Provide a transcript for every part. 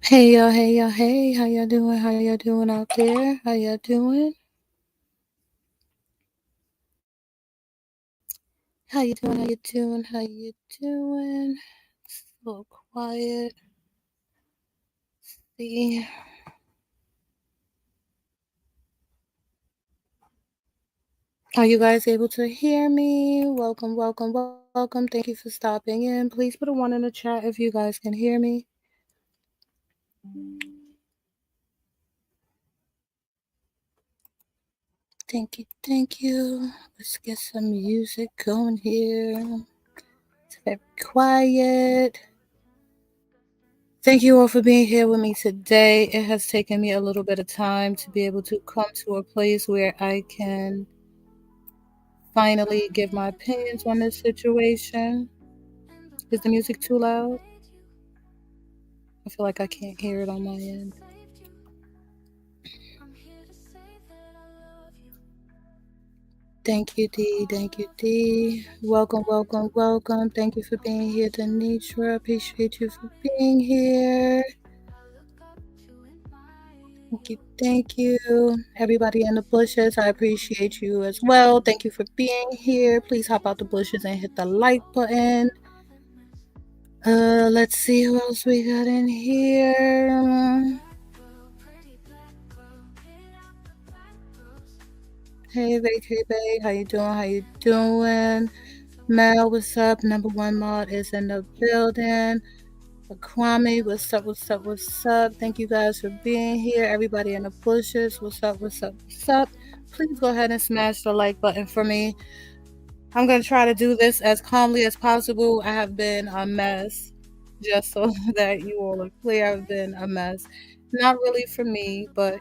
Hey y'all, hey y'all, hey, how y'all doing? How y'all doing out there? How y'all doing? How you doing? How you doing? How you doing? It's a little quiet. See. Are you guys able to hear me? Welcome, welcome, welcome. Thank you for stopping in. Please put a 1 in the chat if you guys can hear me. Thank you, thank you. Let's get some music going here. It's very quiet. Thank you all for being here with me today. It has taken me a little bit of time to be able to come to a place where I can finally give my opinions on this situation. Is the music too loud? I feel like I can't hear it on my end. Thank you, D. Thank you, D. Welcome, welcome, welcome. Thank you for being here, Denitra. Appreciate you for being here. Thank you, thank you. Everybody in the bushes, I appreciate you as well. Thank you for being here. Please hop out the bushes and hit the like button. Let's see who else we got in here. Hey, Vacay Bay, how you doing? How you doing? Mel, what's up? Number one mod is in the building. Kwame, what's up? What's up? What's up? Thank you guys for being here. Everybody in the bushes, what's up? What's up? What's up? Please go ahead and smash the like button for me. I'm going to try to do this as calmly as possible. I have been a mess, just so that you all are clear. I've been a mess. Not really for me, but,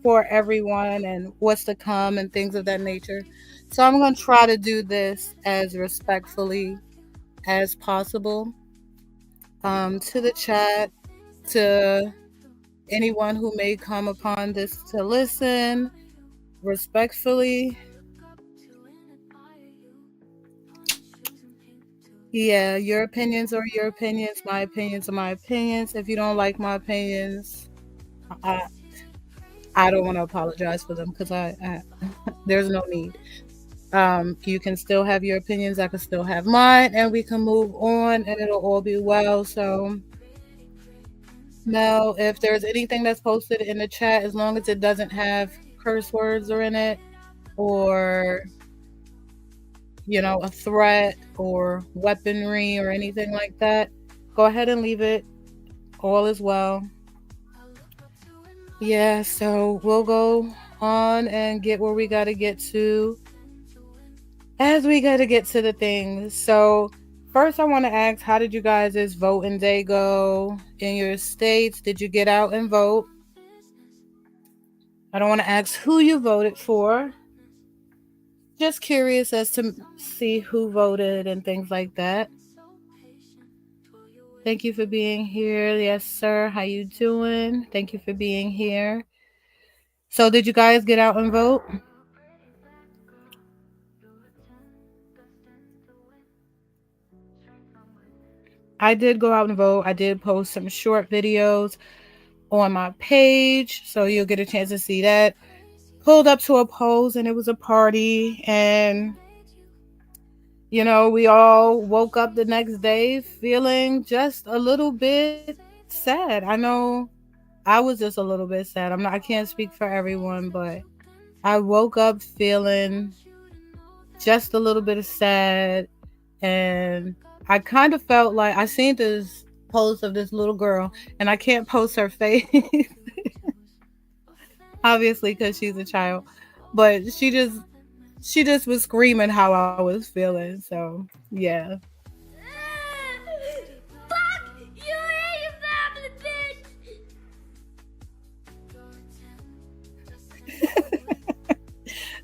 for everyone and what's to come and things of that nature. So I'm going to try to do this as respectfully as possible. To the chat, to anyone who may come upon this to listen, respectfully. Yeah, your opinions are your opinions. My opinions are my opinions. If you don't like my opinions, I don't want to apologize for them because there's no need. You can still have your opinions. I can still have mine, and we can move on, and it'll all be well. So, no, if there's anything that's posted in the chat, as long as it doesn't have curse words or in it, or a threat or weaponry or anything like that, go ahead and leave it. All is well. Yeah, so we'll go on and get where we got to get to as we got to get to the things. So first I want to ask, how did you guys' voting day go in your states? Did you get out and vote? I don't want to ask who you voted for. Just curious as to see who voted and things like that. Thank you for being here. Yes, sir. How you doing? Thank you for being here. So did you guys get out and vote? I did go out and vote. I did post some short videos on my page, so you'll get a chance to see that. Pulled up to a polls and it was a party, and we all woke up the next day feeling just a little bit sad. I know I was just a little bit sad. I can't speak for everyone, but I woke up feeling just a little bit sad, and I kind of felt like I seen this post of this little girl, and I can't post her face obviously because she's a child, but she just was screaming how I was feeling. So yeah. Fuck you and your family, bitch.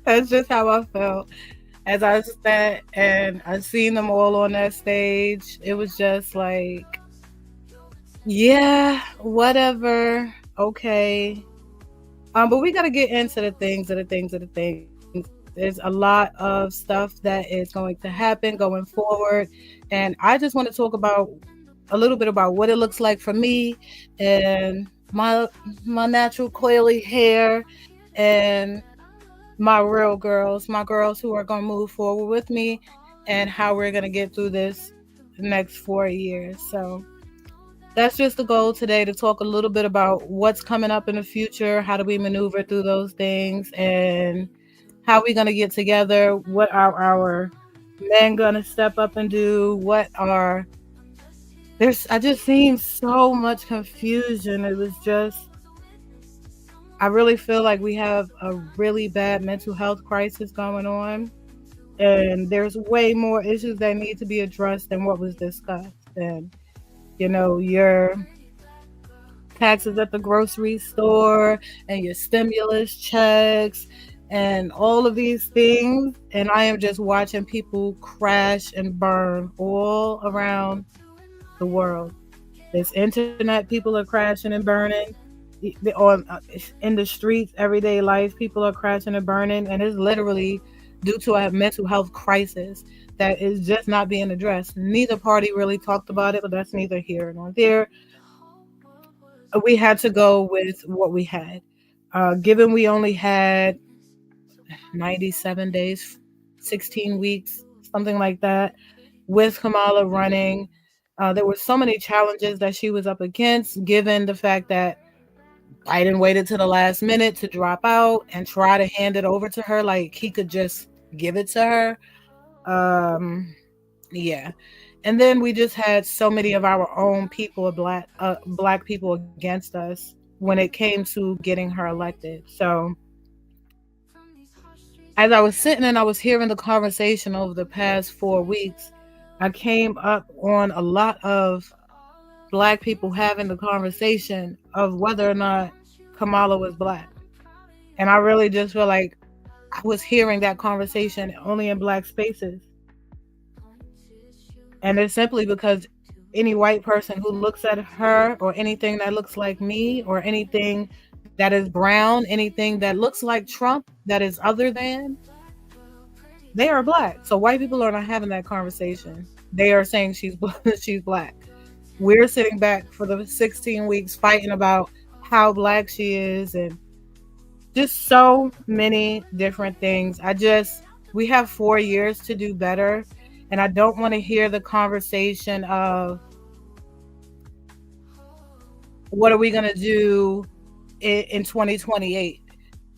That's just how I felt as I sat and I seen them all on that stage. It was just like, yeah, whatever, okay. But we got to get into the things. There's a lot of stuff that is going to happen going forward, and I just want to talk about a little bit about what it looks like for me and my natural coily hair and my real girls, my girls who are going to move forward with me and how we're going to get through this next 4 years. So that's just the goal today, to talk a little bit about what's coming up in the future, how do we maneuver through those things, and how we going to get together, what are our men going to step up and do, what are I just seen so much confusion. It was just, I really feel like we have a really bad mental health crisis going on, and there's way more issues that need to be addressed than what was discussed. And your taxes at the grocery store and your stimulus checks and all of these things, and I am just watching people crash and burn all around the world. This internet, people are crashing and burning on in the streets, everyday life. People are crashing and burning, and it's literally due to a mental health crisis that is just not being addressed. Neither party really talked about it, but that's neither here nor there. We had to go with what we had. Given we only had 97 days, 16 weeks, something like that, with Kamala running. There were so many challenges that she was up against, given the fact that Biden waited to the last minute to drop out and try to hand it over to her like he could just give it to her. Yeah. And then we just had so many of our own people, black people, against us when it came to getting her elected. So as I was sitting and I was hearing the conversation over the past 4 weeks, I came up on a lot of black people having the conversation of whether or not Kamala was black. And I really just feel like I was hearing that conversation only in black spaces. And it's simply because any white person who looks at her, or anything that looks like me, or anything that is brown, anything that looks like Trump that is other than, they are black. So white people are not having that conversation. They are saying she's black. We're sitting back for the 16 weeks fighting about how black she is, and just so many different things. We have 4 years to do better. And I don't want to hear the conversation of what are we going to do in 2028.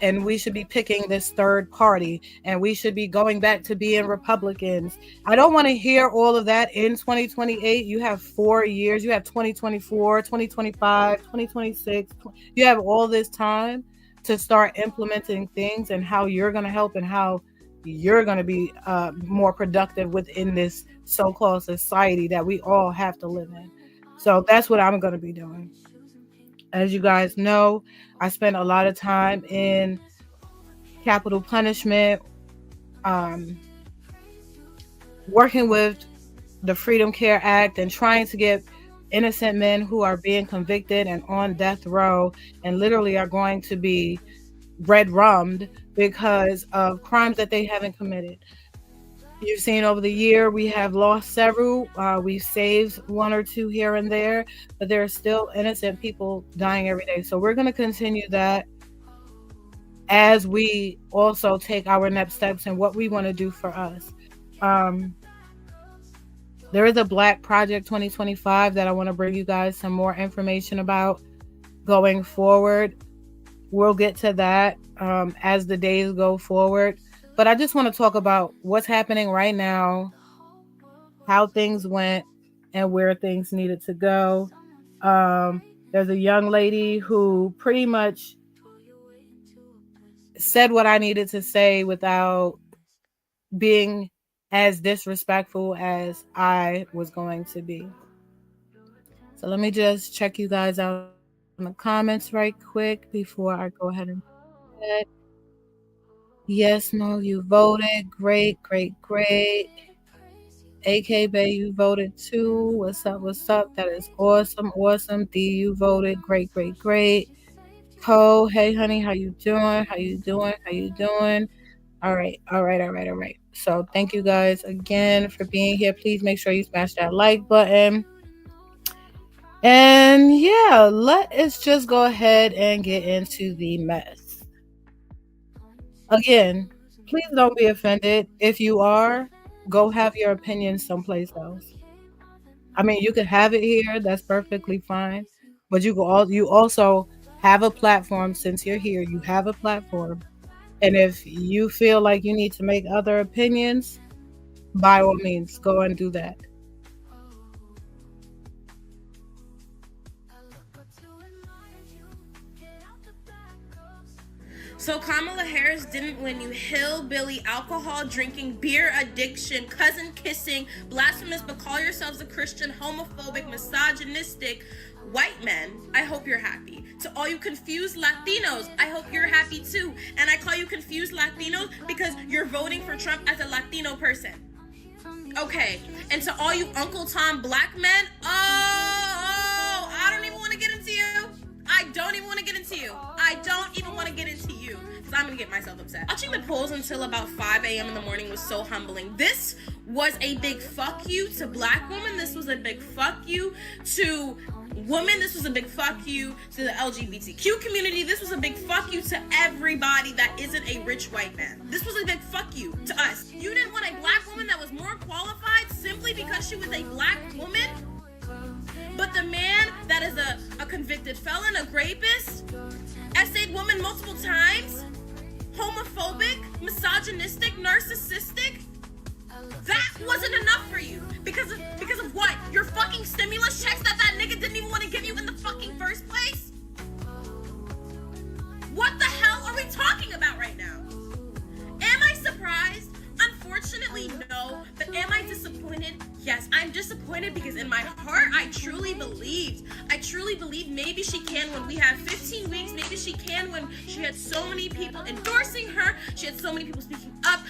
And we should be picking this third party, and we should be going back to being Republicans. I don't want to hear all of that in 2028. You have 4 years. You have 2024, 2025, 2026. You have all this time to start implementing things and how you're going to help and how you're going to be more productive within this so-called society that we all have to live in. So that's what I'm going to be doing. As you guys know, I spent a lot of time in capital punishment, working with the Freedom Care Act and trying to get innocent men who are being convicted and on death row and literally are going to be red rummed because of crimes that they haven't committed. You've seen over the year we have lost several. We've saved one or two here and there, but there are still innocent people dying every day. So we're going to continue that as we also take our next steps and what we want to do for us. There is a Black Project 2025 that I want to bring you guys some more information about going forward. We'll get to that as the days go forward. But I just want to talk about what's happening right now, how things went, and where things needed to go. There's a young lady who pretty much said what I needed to say without being as disrespectful as I was going to be. So let me just check you guys out in the comments right quick before I go ahead and do that. Yes, Mo, you voted. Great, great, great. AK Bay, you voted too. What's up? What's up? That is awesome, awesome. D, you voted. Great, great, great. Co, hey honey, how you doing? How you doing? How you doing? All right, all right, all right, all right. So thank you guys again for being here. Please make sure you smash that like button. And yeah, let us just go ahead and get into the mess. Again, please don't be offended. If you are, go have your opinion someplace else. I mean, you can have it here, that's perfectly fine. But you also have a platform. Since you're here, you have a platform. And if you feel like you need to make other opinions, by all means, go and do that. So Kamala Harris didn't win you hillbilly, alcohol drinking, beer addiction, cousin kissing, blasphemous but call yourselves a Christian, homophobic, misogynistic white men. I hope you're happy. To all you confused Latinos, I hope you're happy too. And I call you confused Latinos because you're voting for Trump as a Latino person. Okay, and to all you Uncle Tom black men, I don't even want to get into you. I don't even want to get into you. I don't even want to get into you because I'm going to get myself upset. Watching the polls until about 5 a.m. in the morning was so humbling. This was a big fuck you to black women. This was a big fuck you to women. This was a big fuck you to the LGBTQ community. This was a big fuck you to everybody that isn't a rich white man. This was a big fuck you to us. You didn't want a black woman that was more qualified simply because she was a black woman? But the man that is a convicted felon, a rapist, essayed woman multiple times, homophobic, misogynistic, narcissistic, that wasn't enough for you. Because of what? Your fucking stimulus checks that nigga didn't even want to give you in the fucking first place? What the hell are we talking about right now? Am I surprised? Unfortunately, no. But am I disappointed? Yes, I'm disappointed because in my heart, I truly believed maybe she can when we have 15 weeks. Maybe she can when she had so many people endorsing her. She had so many people speaking up.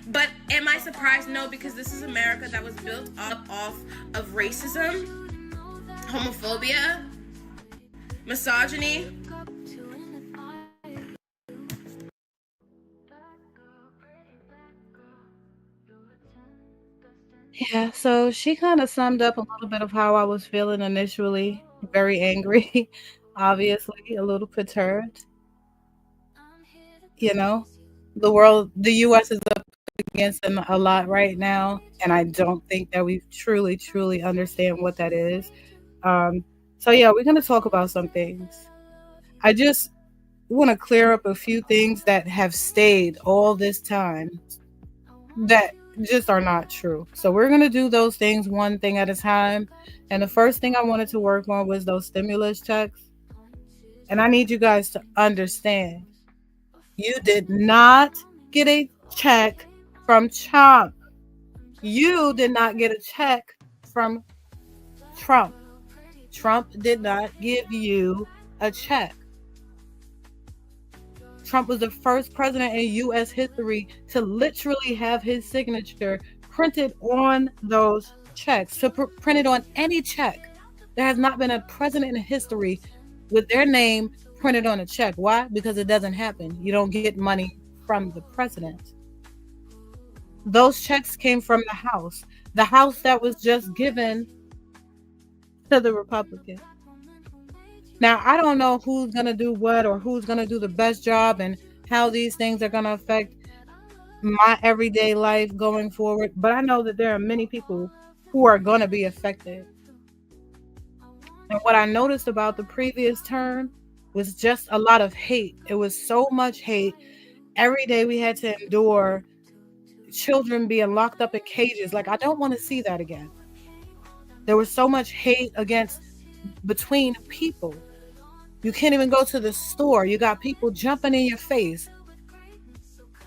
But am I surprised? No, because this is America that was built up off of racism, homophobia, misogyny. Yeah, so she kind of summed up a little bit of how I was feeling initially. Very angry, obviously, a little perturbed. You know, the US is up against them a lot right now, and I don't think that we truly understand what that is. So yeah, we're gonna talk about some things. I just want to clear up a few things that have stayed all this time that just are not true. So we're going to do those things one thing at a time. And the first thing I wanted to work on was those stimulus checks. And I need you guys to understand, you did not get a check from Chump. You did not get a check from Trump. Trump did not give you a check. Trump was the first president in U.S. history to literally have his signature printed on those checks, to printed on any check. There has not been a president in history with their name printed on a check. Why? Because it doesn't happen. You don't get money from the president. Those checks came from the House that was just given to the Republicans. Now, I don't know who's going to do what or who's going to do the best job and how these things are going to affect my everyday life going forward, but I know that there are many people who are going to be affected. And what I noticed about the previous term was just a lot of hate. It was so much hate. Every day we had to endure children being locked up in cages. Like, I don't want to see that again. There was so much hate between people. You can't even go to the store. You got people jumping in your face,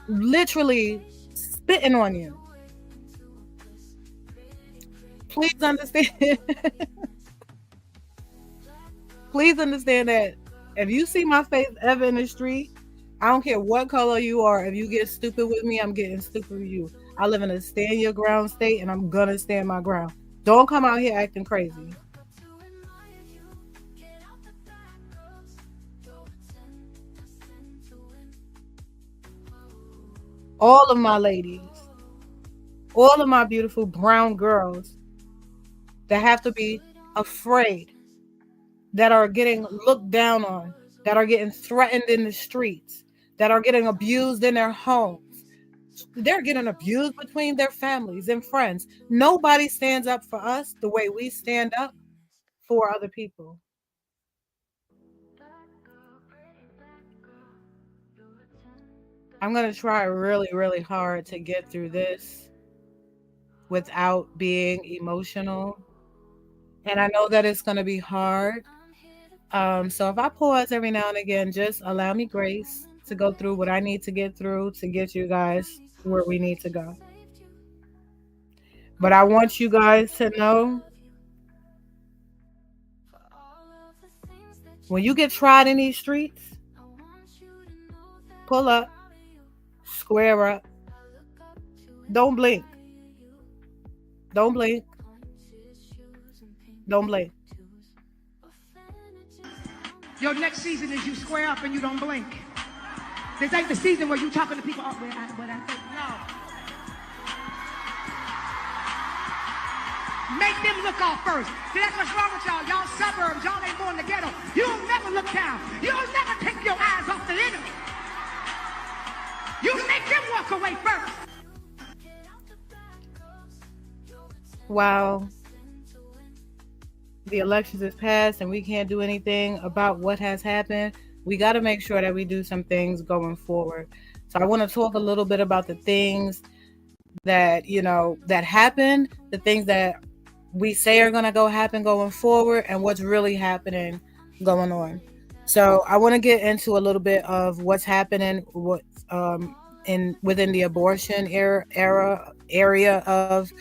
literally spitting on you. Please understand. Please understand that if you see my face ever in the street, I don't care what color you are. If you get stupid with me, I'm getting stupid with you. I live in a stand your ground state, and I'm gonna stand my ground. Don't come out here acting crazy. All of my ladies, all of my beautiful brown girls that have to be afraid that are getting looked down on, that are getting threatened in the streets, that are getting abused in their homes. They're getting abused between their families and friends. Nobody stands up for us the way we stand up for other people. I'm going to try really, really hard to get through this without being emotional. And I know that it's going to be hard. So if I pause every now and again, just allow me grace to go through what I need to get through to get you guys where we need to go. But I want you guys to know when you get tried in these streets, pull up, square up, don't blink. Don't blink. Don't blink. Your next season is you square up and you don't blink. This ain't the season where you talking to people, oh, where I think, no. Make them look off first. See, that's what's wrong with y'all. Y'all suburbs, y'all ain't born in the ghetto. You'll never look down. You'll never take your eyes off the enemy. You make them walk away first. While the elections is passed and we can't do anything about what has happened, we got to make sure that we do some things going forward. So I want to talk a little bit about the things that, that happened, the things that we say are going to go happen going forward, and what's really happening going on. So I want to get into a little bit of what's happening within the abortion area of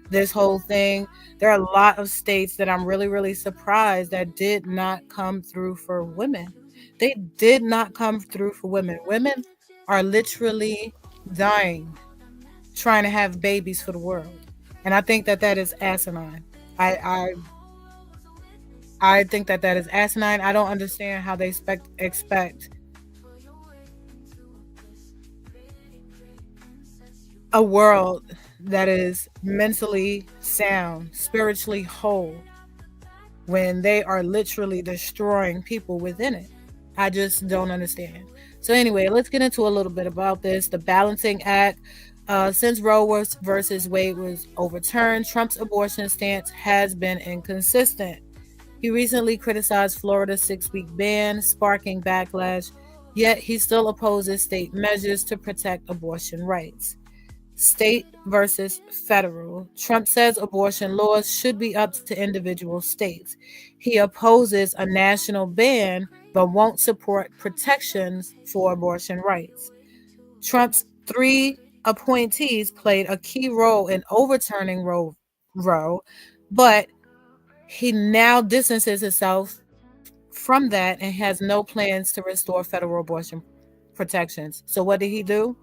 this whole thing. There are a lot of states that I'm really, really surprised that did not come through for women. They did not come through for women. Women are literally dying trying to have babies for the world. And I think that is asinine. I think that is asinine. I don't understand how they expect a world that is mentally sound, spiritually whole, when they are literally destroying people within it. I just don't understand. So anyway, let's get into a little bit about this. The Balancing Act. Since Roe versus Wade was overturned, Trump's abortion stance has been inconsistent. He recently criticized Florida's 6-week ban, sparking backlash, yet he still opposes state measures to protect abortion rights. State versus federal. Trump says abortion laws should be up to individual states. He opposes a national ban, but won't support protections for abortion rights. Trump's 3 appointees played a key role in overturning Roe, but he now distances himself from that and has no plans to restore federal abortion protections. So what did he do?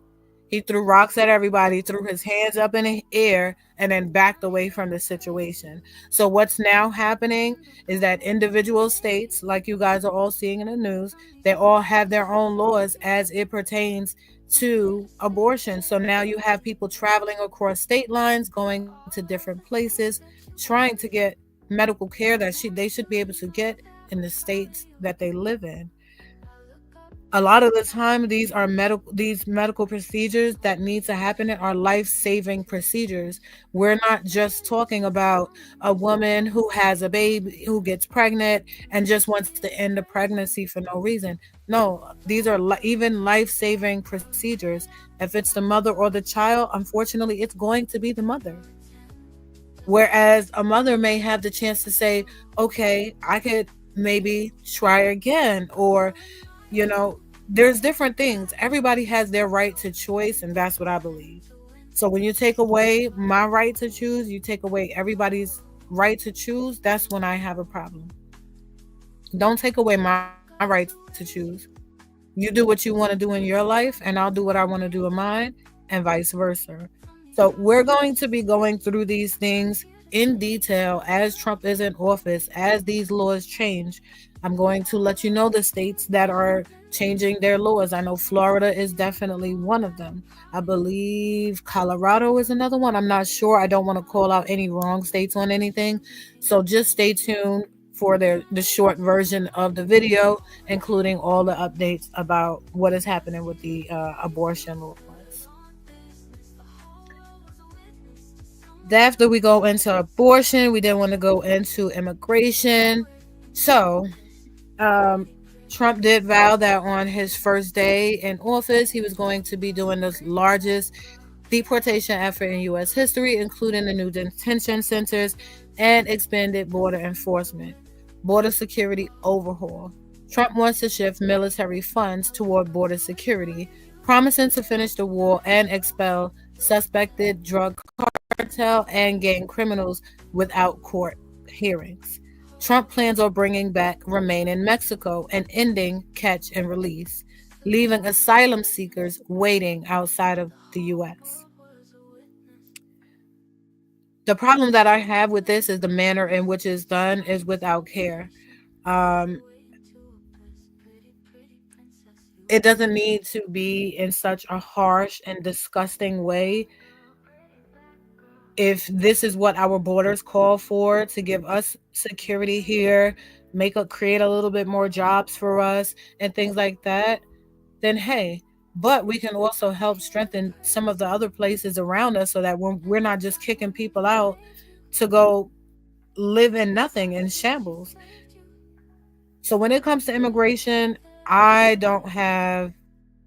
He threw rocks at everybody, threw his hands up in the air, and then backed away from the situation. So what's now happening is that individual states, like you guys are all seeing in the news, they all have their own laws as it pertains to abortion. So now you have people traveling across state lines, going to different places, trying to get medical care that they should be able to get in the states that they live in. A lot of the time, these medical procedures that need to happen are life-saving procedures. We're not just talking about a woman who has a baby, who gets pregnant and just wants to end the pregnancy for no reason. No, these are even life-saving procedures. If it's the mother or the child, unfortunately, it's going to be the mother. Whereas a mother may have the chance to say, okay, I could maybe try again, or, there's different things. Everybody has their right to choice, and that's what I believe. So when you take away my right to choose, you take away everybody's right to choose, that's when I have a problem. Don't take away my right to choose. You do what you want to do in your life, and I'll do what I want to do in mine, and vice versa. So we're going to be going through these things in detail as Trump is in office, as these laws change. I'm going to let you know the states that are changing their laws. I know Florida is definitely one of them. I believe Colorado is another one. I'm not sure. I don't want to call out any wrong states on anything. So just stay tuned for the short version of the video, including all the updates about what is happening with the abortion laws. After we go into abortion, we then want to go into immigration. So, Trump did vow that on his first day in office, he was going to be doing the largest deportation effort in U.S. history, including the new detention centers and expanded border enforcement. Border security overhaul. Trump wants to shift military funds toward border security, promising to finish the war and expel suspected drug cartel and gang criminals without court hearings. Trump plans on bringing back Remain in Mexico and ending catch and release, leaving asylum seekers waiting outside of the U.S. The problem that I have with this is the manner in which it's done is without care. It doesn't need to be in such a harsh and disgusting way. If this is what our borders call for, to give us security here, create a little bit more jobs for us and things like that, then hey, but we can also help strengthen some of the other places around us so that when we're not just kicking people out to go live in nothing, in shambles. So when it comes to immigration, I don't have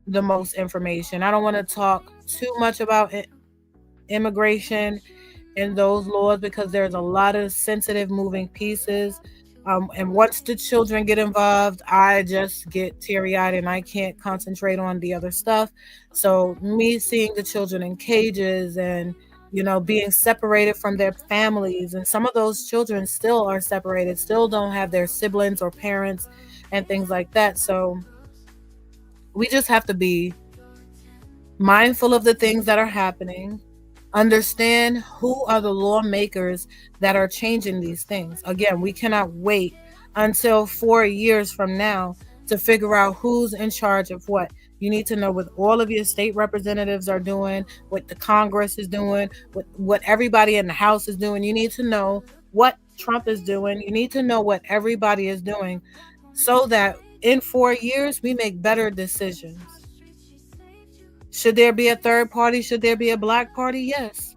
the most information. I don't want to talk too much about immigration and those laws because there's a lot of sensitive moving pieces. And once the children get involved, I just get teary-eyed and I can't concentrate on the other stuff. So me seeing the children in cages and, being separated from their families, and some of those children still are separated, still don't have their siblings or parents and things like that. So we just have to be mindful of the things that are happening. Understand who are the lawmakers that are changing these things. Again, we cannot wait until 4 years from now to figure out who's in charge of what. You need to know what all of your state representatives are doing, what the Congress is doing, what everybody in the House is doing. You need to know what Trump is doing. You need to know what everybody is doing so that in 4 years we make better decisions. Should there be a third party? Should there be a black party? Yes.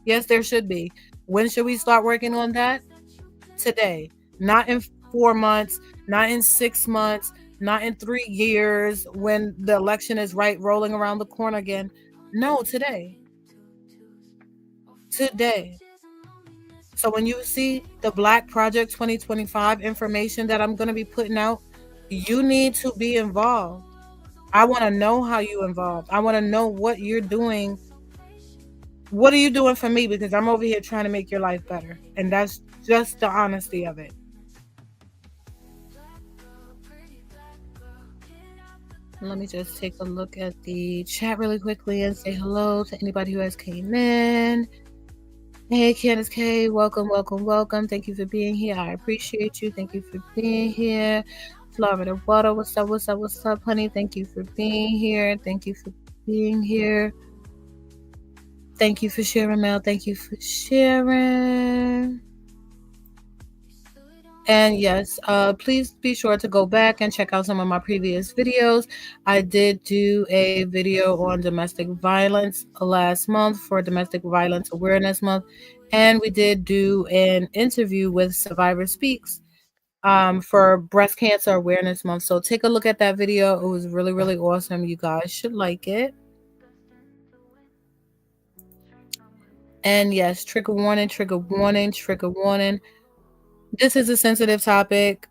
Yes, there should be. When should we start working on that? Today. Not in 4 months, not in 6 months, not in 3 years when the election is rolling around the corner again. No, today. Today. So when you see the Black Project 2025 information that I'm going to be putting out, you need to be involved. I want to know how you involved. I want to know what you're doing. What are you doing for me? Because I'm over here trying to make your life better. And that's just the honesty of it. Let me just take a look at the chat really quickly and say hello to anybody who has came in. Hey, Candace K, welcome. Thank you for being here. I appreciate you. Thank you for being here. Florida Water, what's up, honey? Thank you for being here. Thank you for being here. Thank you for sharing, Mel. Thank you for sharing. And yes, please be sure to go back and check out some of my previous videos. I did do a video on domestic violence last month for Domestic Violence Awareness Month. And we did do an interview with Survivor Speaks for Breast Cancer Awareness Month. So take a look at that video. It was really, really awesome. You guys should like it. And yes, trigger warning. This is a sensitive topic.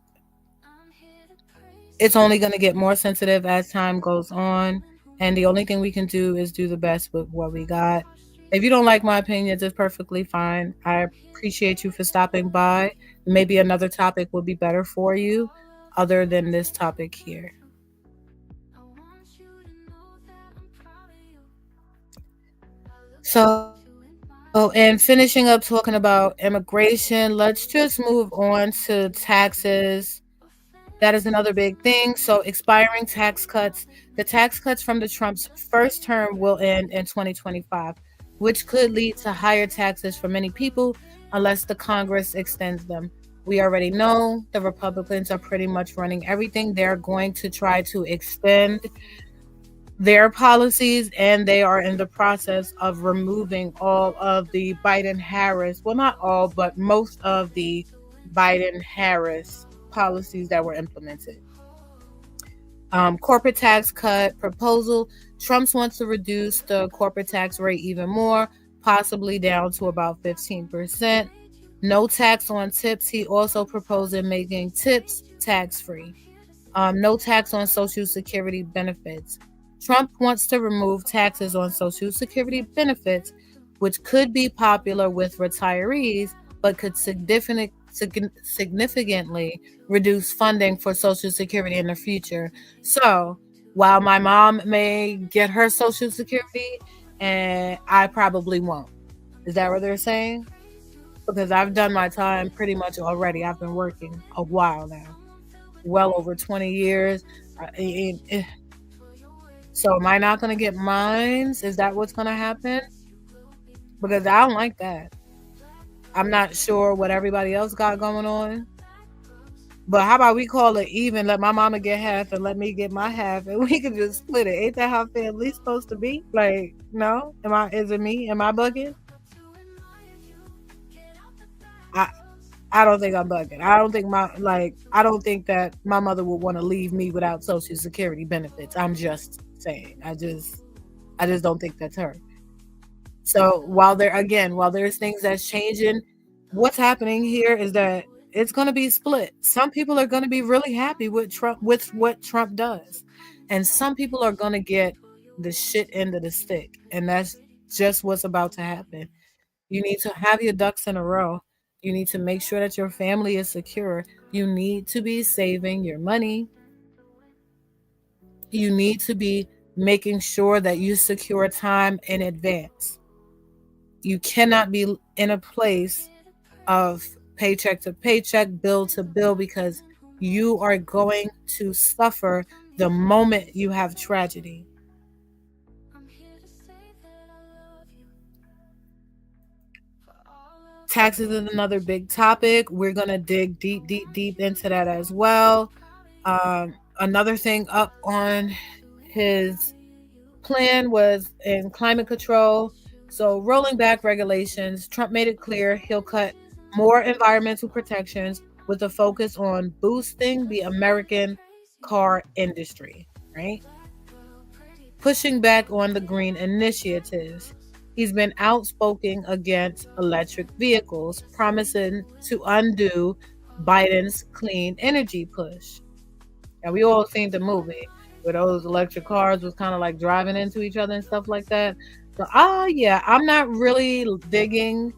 It's only going to get more sensitive as time goes on. And the only thing we can do is do the best with what we got. If you don't like my opinions, it's perfectly fine. I appreciate you for stopping by. Maybe another topic would be better for you other than this topic here. So, and finishing up talking about immigration, let's just move on to taxes. That is another big thing. So expiring tax cuts. The tax cuts from the Trump's first term will end in 2025, which could lead to higher taxes for many people unless the Congress extends them. We already know the Republicans are pretty much running everything. They're going to try to extend their policies, and they are in the process of removing all of the Biden-Harris, well, not all, but most of the Biden-Harris policies that were implemented. Corporate tax cut proposal. Trump wants to reduce the corporate tax rate even more, possibly down to about 15%. No tax on tips. He also proposed making tips tax-free. No tax on Social Security benefits. Trump wants to remove taxes on Social Security benefits, which could be popular with retirees, but could significantly reduce funding for Social Security in the future. So, while my mom may get her Social Security, and I probably won't. Is that what they're saying? Because I've done my time pretty much already. I've been working a while now, well over 20 years. So am I not going to get mines? Is that what's going to happen? Because I don't like that. I'm not sure what everybody else got going on. But how about we call it even? Let my mama get half and let me get my half, and we can just split it. Ain't that how family's supposed to be? Like, no? Is it me? Am I bugging? I don't think I'm bugging. I don't think that my mother would want to leave me without Social Security benefits. I'm just saying. I just don't think that's her. So while there's things that's changing, what's happening here is that it's going to be split. Some people are going to be really happy with what Trump does, and some people are going to get the shit end of the stick, and that's just what's about to happen. You need to have your ducks in a row. You need to make sure that your family is secure. You need to be saving your money. You need to be making sure that you secure time in advance. You cannot be in a place of paycheck to paycheck, bill to bill, because you are going to suffer the moment you have tragedy. Taxes is another big topic. We're going to dig deep into that as well. Another thing up on his plan was in climate control. So rolling back regulations, Trump made it clear he'll cut more environmental protections with a focus on boosting the American car industry, right? Pushing back on the green initiatives. He's been outspoken against electric vehicles, promising to undo Biden's clean energy push. And we all seen the movie where those electric cars was kind of like driving into each other and stuff like that. So, I'm not really digging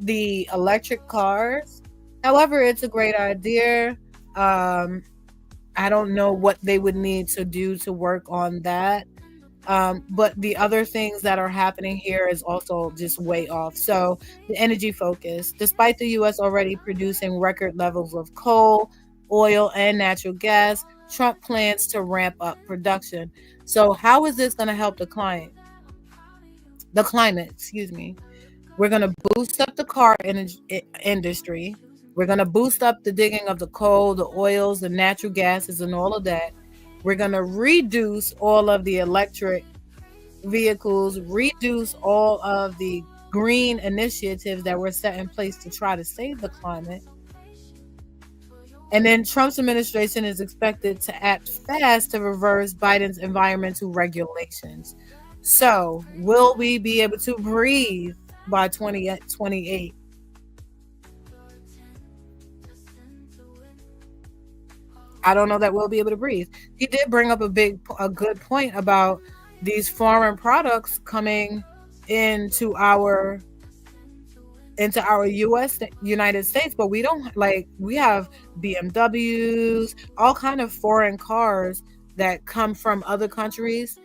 the electric cars. However, it's a great idea. I don't know what they would need to do to work on that. But the other things that are happening here is also just way off. So the energy focus, despite the U.S. already producing record levels of coal, oil, and natural gas, Trump plans to ramp up production. So how is this going to help the climate? We're going to boost up the car industry. We're going to boost up the digging of the coal, the oils, the natural gases, and all of that. We're going to reduce all of the electric vehicles, reduce all of the green initiatives that were set in place to try to save the climate. And then Trump's administration is expected to act fast to reverse Biden's environmental regulations. So, will we be able to breathe by 2028? I don't know that we'll be able to breathe. He did bring up a good point about these foreign products coming into our United States, but we don't, like, we have BMWs, all kind of foreign cars that come from other countries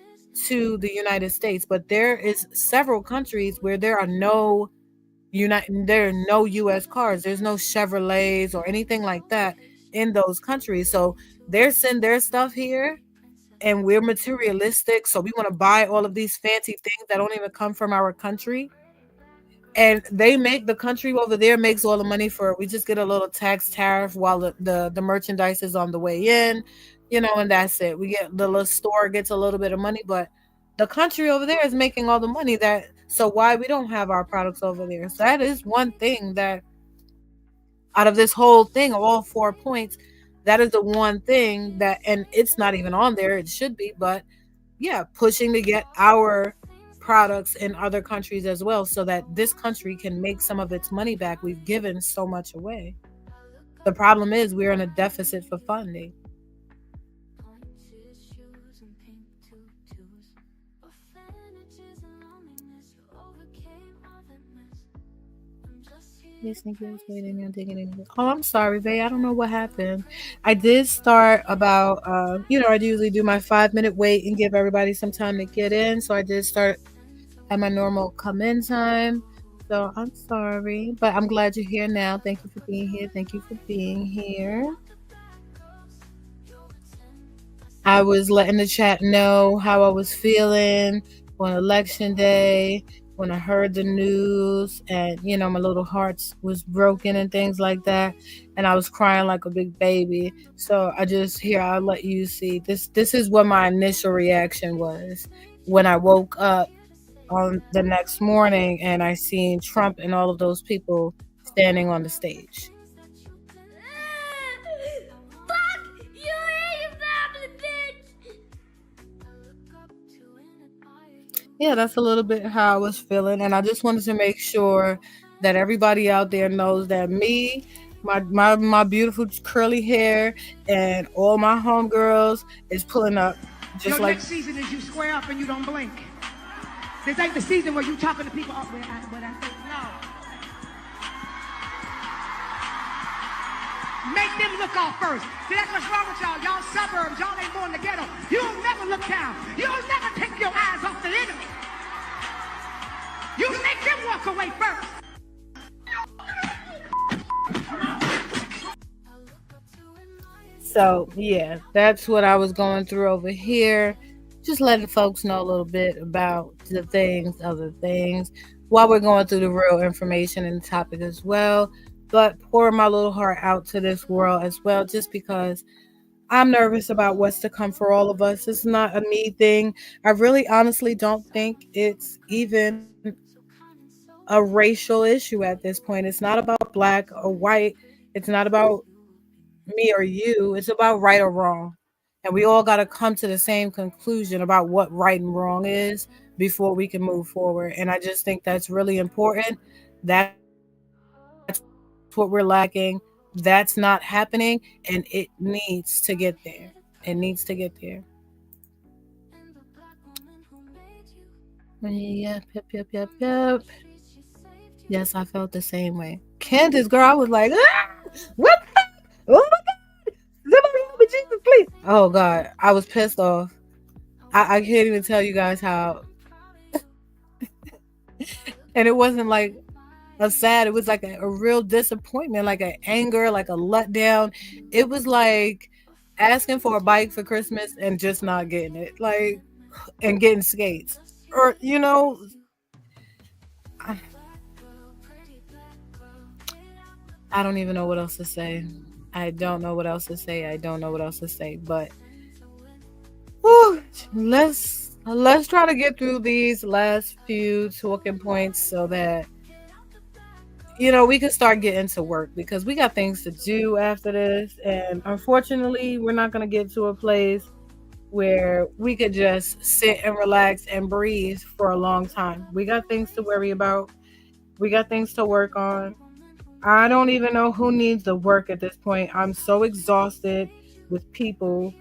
to the United States, but there is several countries where there are no US cars. There's no Chevrolets or anything like that in those countries. So they send their stuff here, and we're materialistic, so we want to buy all of these fancy things that don't even come from our country. and they make the country over there makes all the money for it. We just get a little tax tariff while the merchandise is on the way in, and that's it. We get the little store gets a little bit of money, but the country over there is making all the money that so why we don't have our products over there. So that is one thing that out of this whole thing, of all 4 points, that is the one thing that, and it's not even on there, it should be, but yeah, pushing to get our products in other countries as well so that this country can make some of its money back. We've given so much away. The problem is we're in a deficit for funding. Yes, thank you. Waiting and digging in. Oh, I'm sorry, babe. I don't know what happened. I did start about, I usually do my 5-minute wait and give everybody some time to get in. So I did start at my normal come in time. So I'm sorry, but I'm glad you're here now. Thank you for being here. Thank you for being here. I was letting the chat know how I was feeling on election day when I heard the news, and my little heart was broken and things like that, and I was crying like a big baby. So I'll let you see this is what my initial reaction was when I woke up on the next morning and I seen Trump and all of those people standing on the stage. Yeah, that's a little bit how I was feeling, and I just wanted to make sure that everybody out there knows that me, my beautiful curly hair, and all my homegirls is pulling up just Your like. next season is you square up and you don't blink. This ain't the season where you talking to people. Oh, no. Make them look off first. See, that's what's wrong with y'all. Y'all suburbs, y'all ain't born in the ghetto. You'll never look down. You'll never take your eyes off the enemy. You make them walk away first. So yeah, that's what I was going through over here. Just letting folks know a little bit about the things, other things, while we're going through the real information and the topic as well. But pour my little heart out to this world as well, just because I'm nervous about what's to come for all of us. It's not a me thing. I really honestly don't think it's even a racial issue at this point. It's not about black or white. It's not about me or you. It's about right or wrong. And we all got to come to the same conclusion about what right and wrong is before we can move forward. And I just think that's really important. That's what we're lacking. That's not happening. And it needs to get there. It needs to get there. Yep, yep, yep, yep, yep. Yes, I felt the same way. Candace, girl, I was like, what? Oh my God. Somebody help me, Jesus, please. Oh God, I was pissed off. I can't even tell you guys how. And it wasn't like a sad, it was like a real disappointment, like an anger, like a letdown. It was like asking for a bike for Christmas and just not getting it, like, and getting skates. Or, I don't even know what else to say. I don't know what else to say. But let's try to get through these last few talking points so that we can start getting to work, because we got things to do after this. And unfortunately, we're not going to get to a place where we could just sit and relax and breathe for a long time. We got things to worry about. We got things to work on. I don't even know who needs the work at this point. I'm so exhausted with people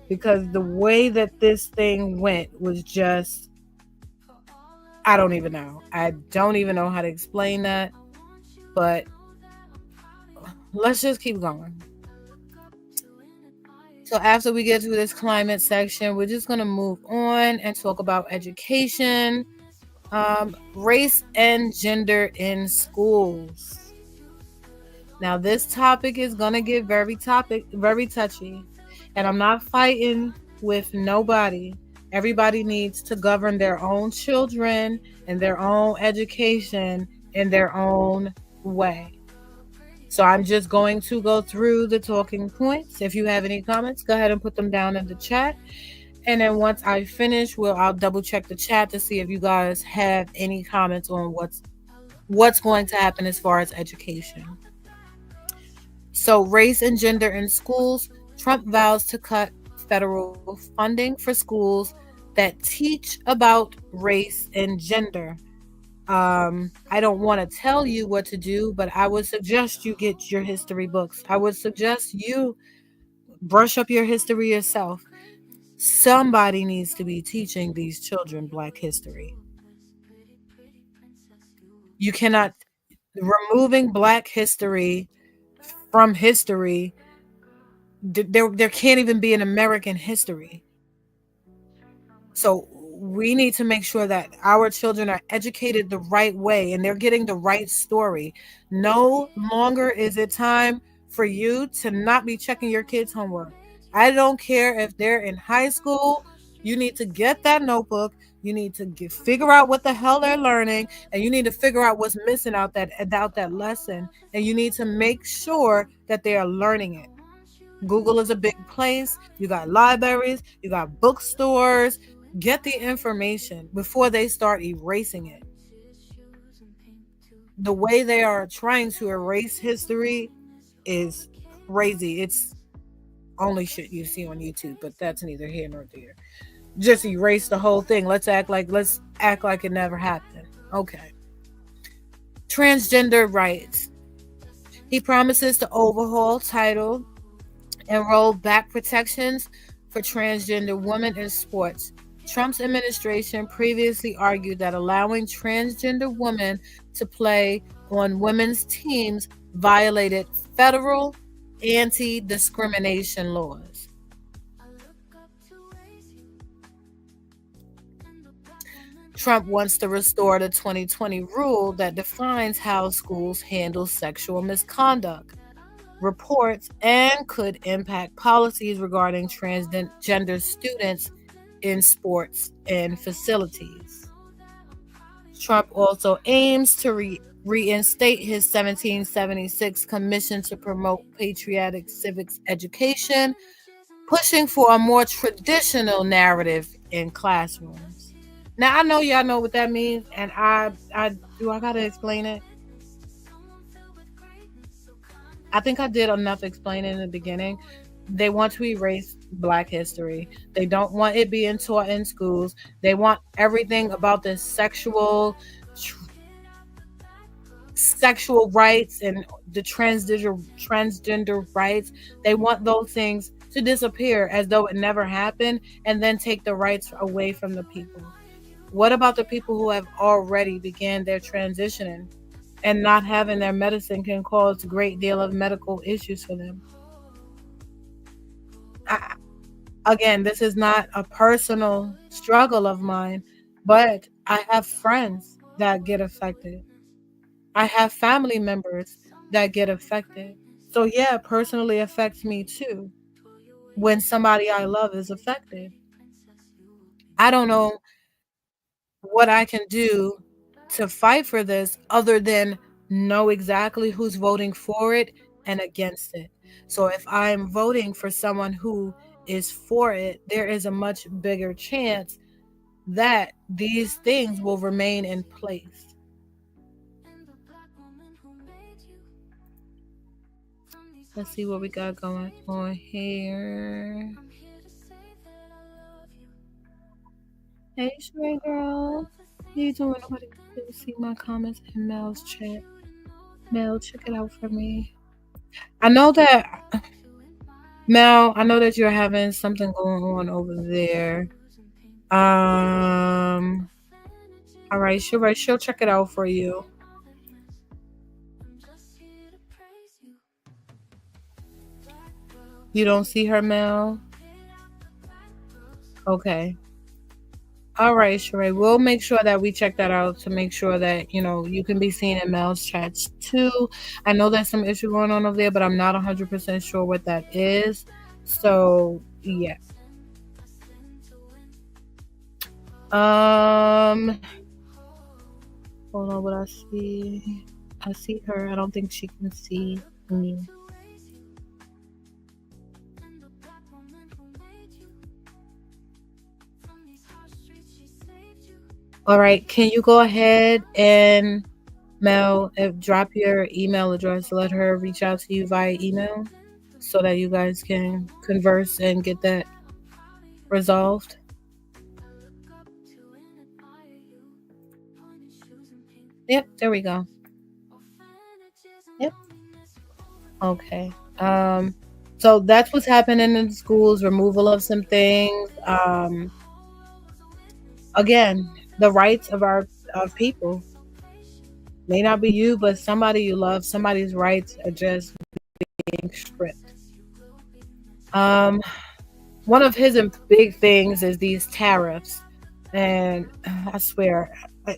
because the way that this thing went was just, I don't even know. I don't even know how to explain that, but let's just keep going. So after we get through this climate section, we're just going to move on and talk about education, race and gender in schools. Now, this topic is going to get very touchy, and I'm not fighting with nobody. Everybody needs to govern their own children and their own education in their own way. So I'm just going to go through the talking points. If you have any comments, go ahead and put them down in the chat. And then once I finish, I'll double check the chat to see if you guys have any comments on what's going to happen as far as education. So race and gender in schools. Trump vows to cut federal funding for schools that teach about race and gender. I don't want to tell you what to do, but I would suggest you get your history books. I would suggest you brush up your history yourself. Somebody needs to be teaching these children Black history. You cannot, removing Black history from history, there can't even be an American history. So we need to make sure that our children are educated the right way and they're getting the right story. No longer is it time for you to not be checking your kids' homework. I don't care if they're in high school. You need to get that notebook. You need to figure out what the hell they're learning, and you need to figure out what's missing out that lesson, and you need to make sure that they are learning it. Google is a big place. You got libraries, you got bookstores. Get the information before they start erasing it. The way they are trying to erase history is crazy. It's only shit you see on YouTube, but that's neither here nor there. Just erase the whole thing. Let's act like it never happened. Okay. Transgender rights. He promises to overhaul Title and roll back protections for transgender women in sports. Trump's administration previously argued that allowing transgender women to play on women's teams violated federal anti-discrimination laws. Trump wants to restore the 2020 rule that defines how schools handle sexual misconduct, reports, and could impact policies regarding transgender students in sports and facilities. Trump also aims to reinstate his 1776 Commission to promote patriotic civics education, pushing for a more traditional narrative in classrooms. Now, I know y'all know what that means, and I gotta explain it? I think I did enough explaining in the beginning. They want to erase Black history. They don't want it being taught in schools. They want everything about the sexual rights and the transgender rights. They want those things to disappear as though it never happened, and then take the rights away from the people. What about the people who have already began their transitioning and not having their medicine can cause a great deal of medical issues for them? Again, this is not a personal struggle of mine, but I have friends that get affected. I have family members that get affected. So yeah, it personally affects me too when somebody I love is affected. I don't know what I can do to fight for this other than know exactly who's voting for it and against it. So if I'm voting for someone who is for it, there is a much bigger chance that these things will remain in place. Let's see what we got going on here. Hey, Sheree girl. How you doing? Nobody can see my comments in Mel's chat. Mel, check it out for me. I know that, Mel, I know that you're having something going on over there. All right, she'll check it out for you. You don't see her, Mel? Okay. All right, Sheree. We'll make sure that we check that out to make sure that, you can be seen in Mel's chats too. I know there's some issue going on over there, but I'm not 100% sure what that is. So, yeah. Hold on, what I see. I see her. I don't think she can see me. All right, can you go ahead and Mel, drop your email address. Let her reach out to you via email so that you guys can converse and get that resolved. Yep, there we go. Yep. Okay. So that's what's happening in the schools, removal of some things. Again, the rights of people may not be you, but somebody you love, somebody's rights are just being stripped. One of his big things is these tariffs. And I swear,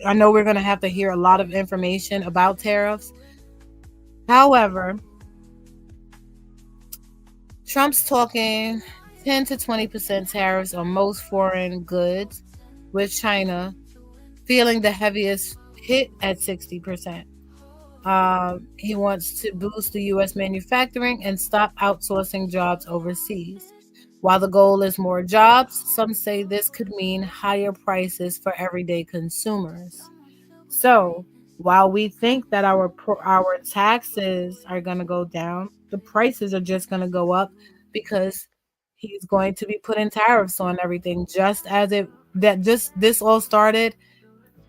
I know we're going to have to hear a lot of information about tariffs. However, Trump's talking 10 to 20% tariffs on most foreign goods, with China feeling the heaviest hit at 60%. He wants to boost the U.S. manufacturing and stop outsourcing jobs overseas. While the goal is more jobs, some say this could mean higher prices for everyday consumers. So, while we think that our taxes are going to go down, the prices are just going to go up because he's going to be putting tariffs on everything. Just as this all started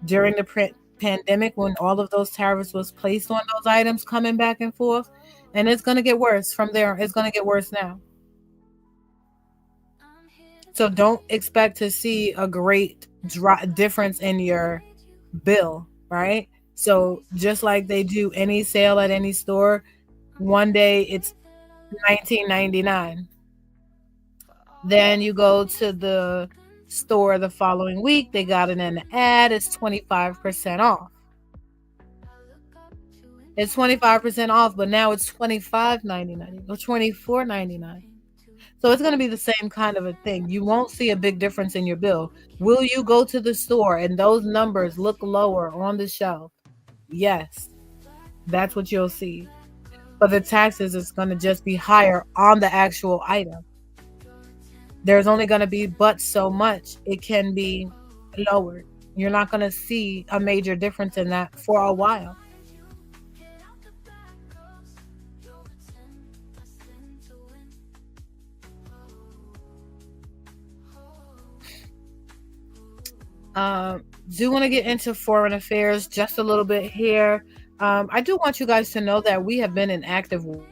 during the pandemic when all of those tariffs was placed on those items coming back and forth, and it's going to get worse from there. It's going to get worse now. So don't expect to see a great difference in your bill, right? So just like they do any sale at any store, one day it's $19.99. Then you go to the store the following week, they got it in the ad, it's 25% off. It's 25% off, but now it's $25.99 or $24.99. So it's going to be the same kind of a thing. You won't see a big difference in your bill. Will you go to the store and those numbers look lower on the shelf? Yes, that's what you'll see. But the taxes is going to just be higher on the actual item. There's only going to be but so much. It can be lowered. You're not going to see a major difference in that for a while. Do want to get into foreign affairs just a little bit here. I do want you guys to know that we have been in active war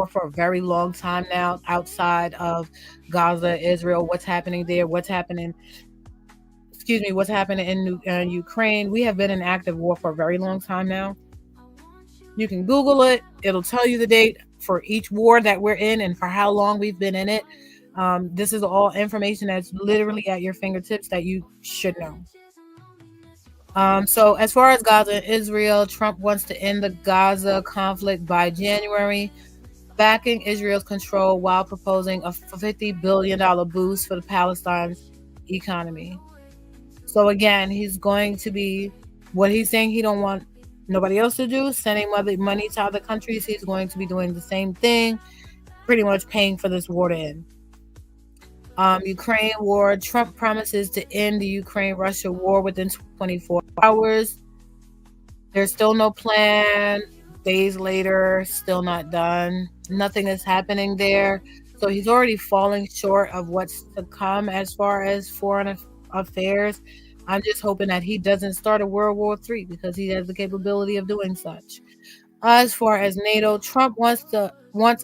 for a very long time now, outside of Gaza, Israel, what's happening there, what's happening in Ukraine. We have been in active war for a very long time now. You can Google it. It'll tell you the date for each war that we're in and for how long we've been in it. This is all information that's literally at your fingertips that you should know. So as far as Gaza and Israel, Trump wants to end the Gaza conflict by January, backing Israel's control while proposing a $50 billion boost for the Palestine's economy. So again, he's going to be, what he's saying he don't want nobody else to do, sending money to other countries. He's going to be doing the same thing, pretty much paying for this war to end. Ukraine war. Trump promises to end the Ukraine-Russia war within 24 hours. There's still no plan. Days later, still not done. Nothing is happening there. So he's already falling short of what's to come as far as foreign affairs. I'm just hoping that he doesn't start a World War III because he has the capability of doing such. As far as NATO, Trump wants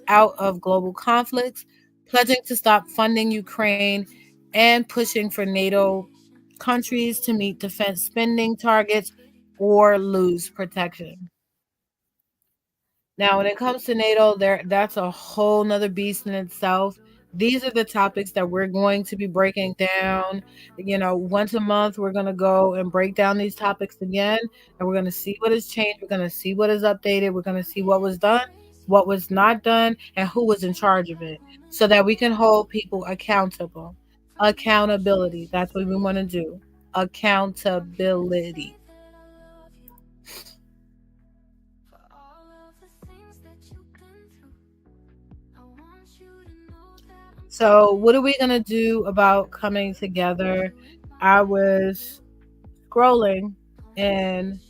out of global conflicts, pledging to stop funding Ukraine and pushing for NATO countries to meet defense spending targets or lose protection. Now, when it comes to NATO, that's a whole nother beast in itself. These are the topics that we're going to be breaking down. Once a month, we're going to go and break down these topics again, and we're going to see what has changed. We're going to see what is updated. We're going to see what was done, what was not done, and who was in charge of it, so that we can hold people accountable. Accountability. That's what we want to do. Accountability. So what are we going to do about coming together? I was scrolling and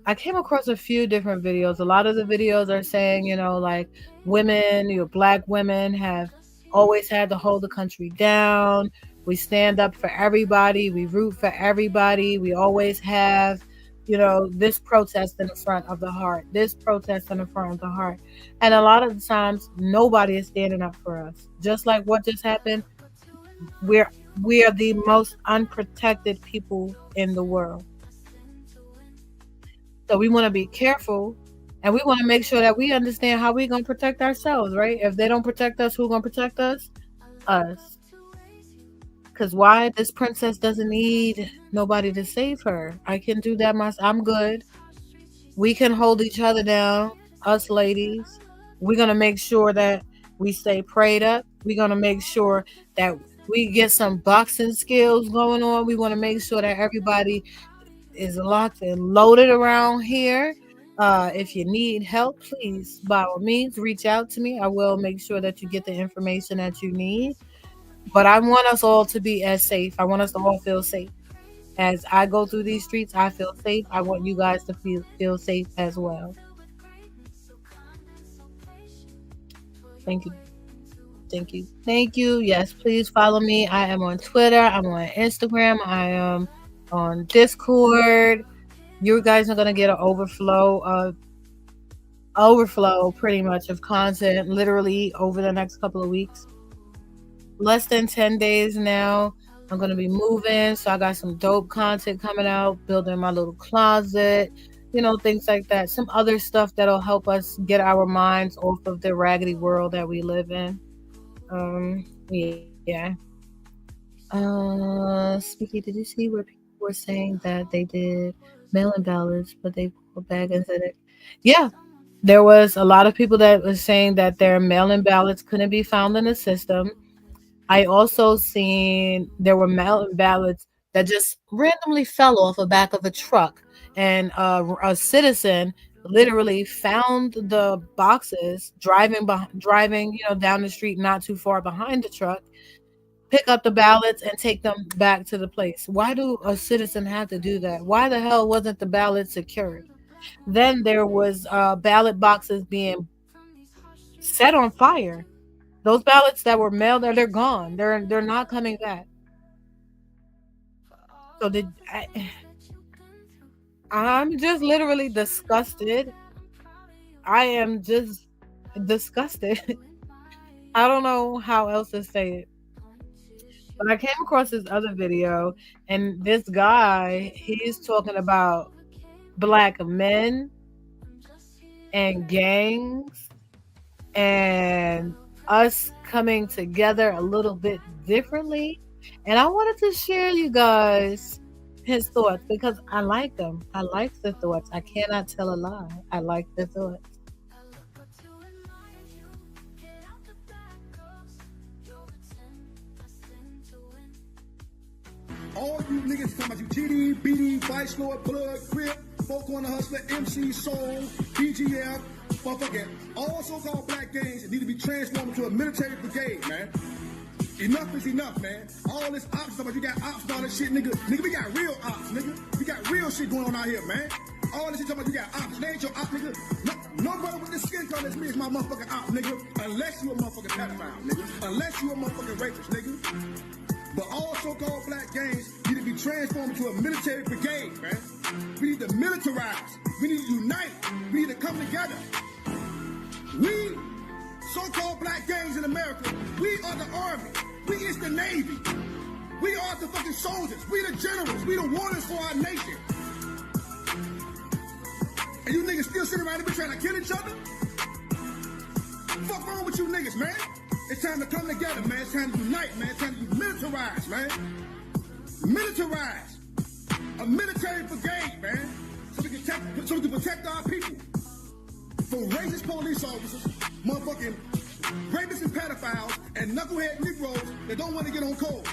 I came across a few different videos. A lot of the videos are saying, like women, black women have always had to hold the country down. We stand up for everybody. We root for everybody. We always have, this protest in the front of the heart, this protest in the front of the heart. And a lot of the times, nobody is standing up for us. Just like what just happened, we are the most unprotected people in the world. So we want to be careful, and we want to make sure that we understand how we're going to protect ourselves, right? If they don't protect us, who's going to protect us? Us. Because why? This princess doesn't need nobody to save her. I can do that myself. I'm good. We can hold each other down, us ladies. We're going to make sure that we stay prayed up. We're going to make sure that we get some boxing skills going on. We want to make sure that everybody is locked and loaded around here. If you need help, please, by all means, reach out to me. I will make sure that you get the information that you need. But I want us all to be as safe. I want us to all feel safe. As I go through these streets, I feel safe. I want you guys to feel safe as well. Thank you. Thank you. Thank you. Yes, please follow me. I am on Twitter. I'm on Instagram. I am on Discord. You guys are going to get an overflow pretty much of content literally over the next couple of weeks. Less than 10 days now. I'm going to be moving, so I got some dope content coming out, building my little closet, things like that. Some other stuff that'll help us get our minds off of the raggedy world that we live in. Yeah. Speaky, did you see where people were saying that they did mail-in ballots, but they pulled back and said it? Yeah. There was a lot of people that was saying that their mail-in ballots couldn't be found in the system. I also seen there were mail-in ballots that just randomly fell off the back of a truck, and a citizen literally found the boxes driving down the street not too far behind the truck, pick up the ballots and take them back to the place. Why do a citizen have to do that? Why the hell wasn't the ballot secured? Then there was ballot boxes being set on fire. Those ballots that were mailed, they're gone. They're not coming back. So I'm just literally disgusted. I am just disgusted. I don't know how else to say it. But I came across this other video, and this guy, he's talking about black men and gangs and us coming together a little bit differently. And I wanted to share you guys his thoughts because I like them. I like the thoughts. I cannot tell a lie. I like the thoughts. All you niggas talking about you GD, BD, Vice Lord, Blood, Crip, Folk Corner Hustler, MC, Soul, BGF, motherfucking all so-called black gangs that need to be transformed into a military brigade, man. Enough is enough, man. All this ops stuff, you got ops and all this shit, nigga. Nigga, we got real ops, nigga. We got real shit going on out here, man. All this shit talking about you got ops. They ain't your ops, nigga. No brother with the skin color as me is my motherfucking op, nigga. Unless you a motherfucking pedophile, nigga. Unless you a motherfucking rapist, nigga. But all so-called black gangs need to be transformed into a military brigade, man. We need to militarize. We need to unite. We need to come together. We, so-called black gangs in America, we are the army. We is the Navy. We are the fucking soldiers. We the generals. We the warriors for our nation. And you niggas still sitting around here trying to kill each other? Fuck wrong with you niggas, man? It's time to come together, man. It's time to unite, man. It's time to militarize, man. Militarize. A military brigade, man. So we can protect our people from racist police officers, motherfucking rapists and pedophiles, and knucklehead Negroes that don't want to get on code.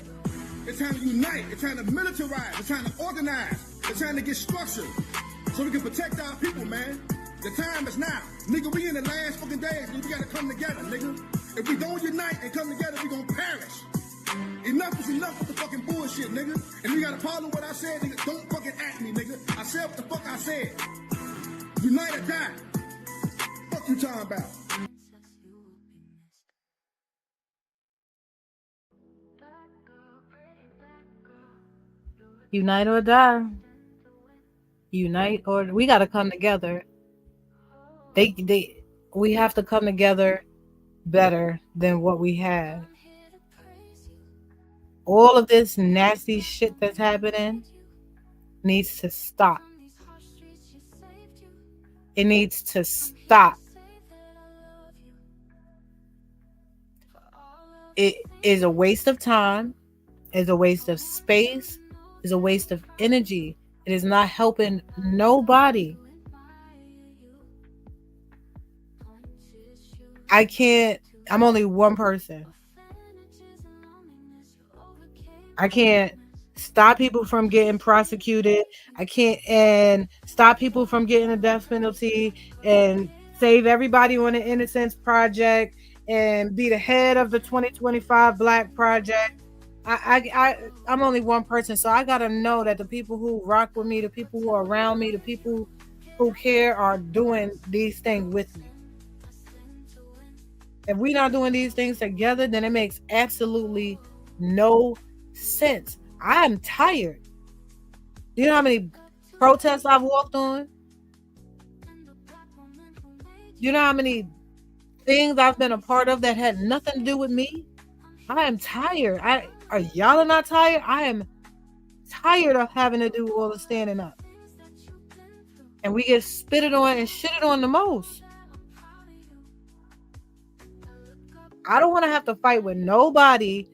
It's time to unite. It's time to militarize. It's time to organize. It's time to get structured so we can protect our people, man. The time is now. Nigga, we in the last fucking days, nigga. We gotta come together, nigga. If we don't unite and come together, we gonna perish. Enough is enough with the fucking bullshit, nigga. And you got a problem with what I said, nigga, don't fucking at me, nigga. I said what the fuck I said. Unite or die. Fuck you talking about? Unite or die. Unite or we gotta come together. We have to come together better than what we have. All of this nasty shit that's happening needs to stop. It needs to stop. It is a waste of time. It's a waste of space. It's a waste of energy. It is not helping nobody. I'm only one person. I can't stop people from getting prosecuted. I can't stop people from getting a death penalty and save everybody on the Innocence Project and be the head of the 2025 Black Project. I'm only one person, so I gotta know that the people who rock with me, the people who are around me, the people who care are doing these things with me. If we're not doing these things together, then it makes absolutely no sense. I am tired. Do you know how many protests I've walked on? Do you know how many things I've been a part of that had nothing to do with me? I am tired. Are y'all not tired? I am tired of having to do all the standing up. And we get spitted on and shitted on the most. I don't want to have to fight with nobody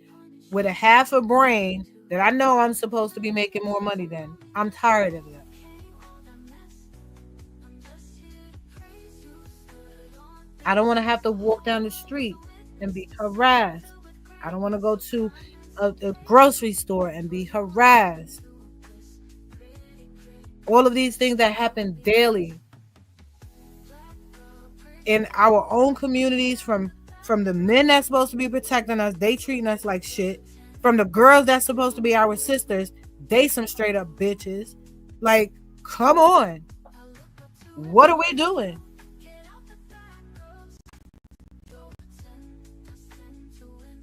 with a half a brain that I know I'm supposed to be making more money than. I'm tired of that. I don't want to have to walk down the street and be harassed. I don't want to go to a grocery store and be harassed. All of these things that happen daily in our own communities, from the men that's supposed to be protecting us, they treating us like shit. From the girls that's supposed to be our sisters, they some straight up bitches. Like, come on. What are we doing?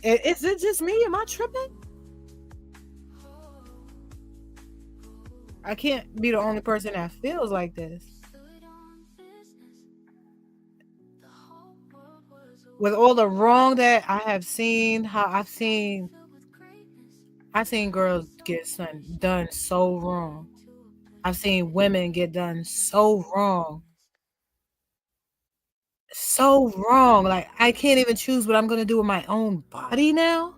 Is it just me? Am I tripping? I can't be the only person that feels like this. With all the wrong that I have seen, how I've seen girls get done so wrong. I've seen women get done so wrong. So wrong. Like, I can't even choose what I'm going to do with my own body now.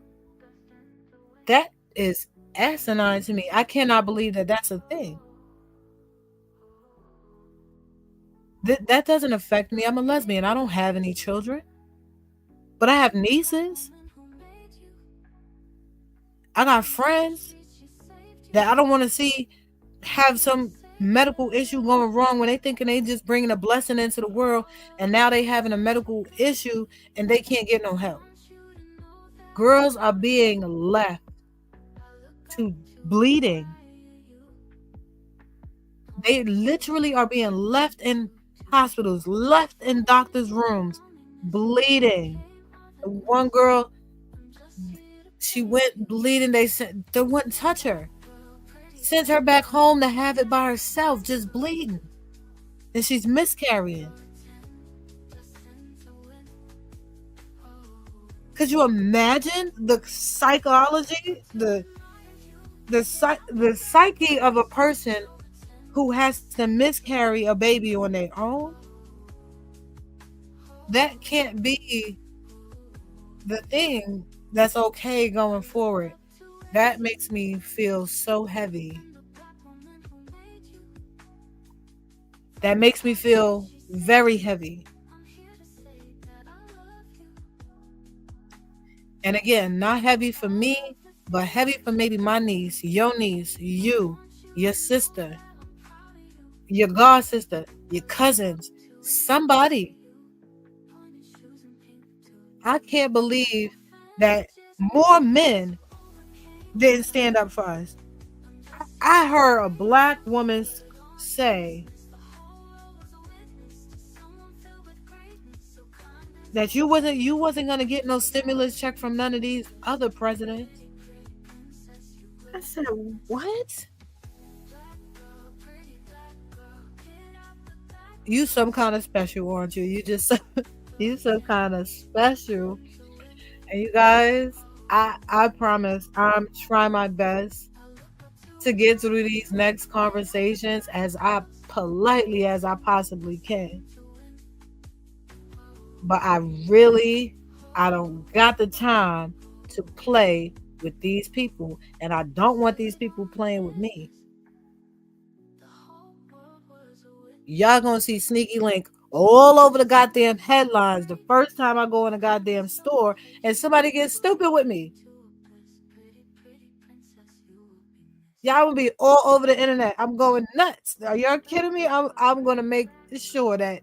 That is asinine to me. I cannot believe that that's a thing. That doesn't affect me. I'm a lesbian. I don't have any children. But I have nieces. I got friends that I don't want to see have some medical issue going wrong when they thinking they just bringing a blessing into the world, and now they having a medical issue and they can't get no help. Girls are being left to bleeding. They literally are being left in hospitals, left in doctors' rooms, bleeding. One girl, she went bleeding. They said they wouldn't touch her. Sent her back home to have it by herself, just bleeding. And she's miscarrying. Could you imagine the psychology, the psyche of a person who has to miscarry a baby on their own? That can't be the thing that's okay going forward. That makes me feel so heavy. That makes me feel very heavy. And again, not heavy for me, but heavy for maybe my niece, your niece, you, your sister, your god sister, your cousins, somebody. I can't believe that more men didn't stand up for us. I heard a black woman say that you wasn't gonna get no stimulus check from none of these other presidents. I said, what? You some kind of special, aren't you? You some kind of special. And you guys, I promise I'm trying my best to get through these next conversations as politely as I possibly can. But I don't got the time to play with these people, and I don't want these people playing with me. Y'all gonna see Sneaky Link all over the goddamn headlines the first time I go in a goddamn store and somebody gets stupid with me. Y'all will be all over the internet. I'm going nuts. Are y'all kidding me? I'm gonna make sure that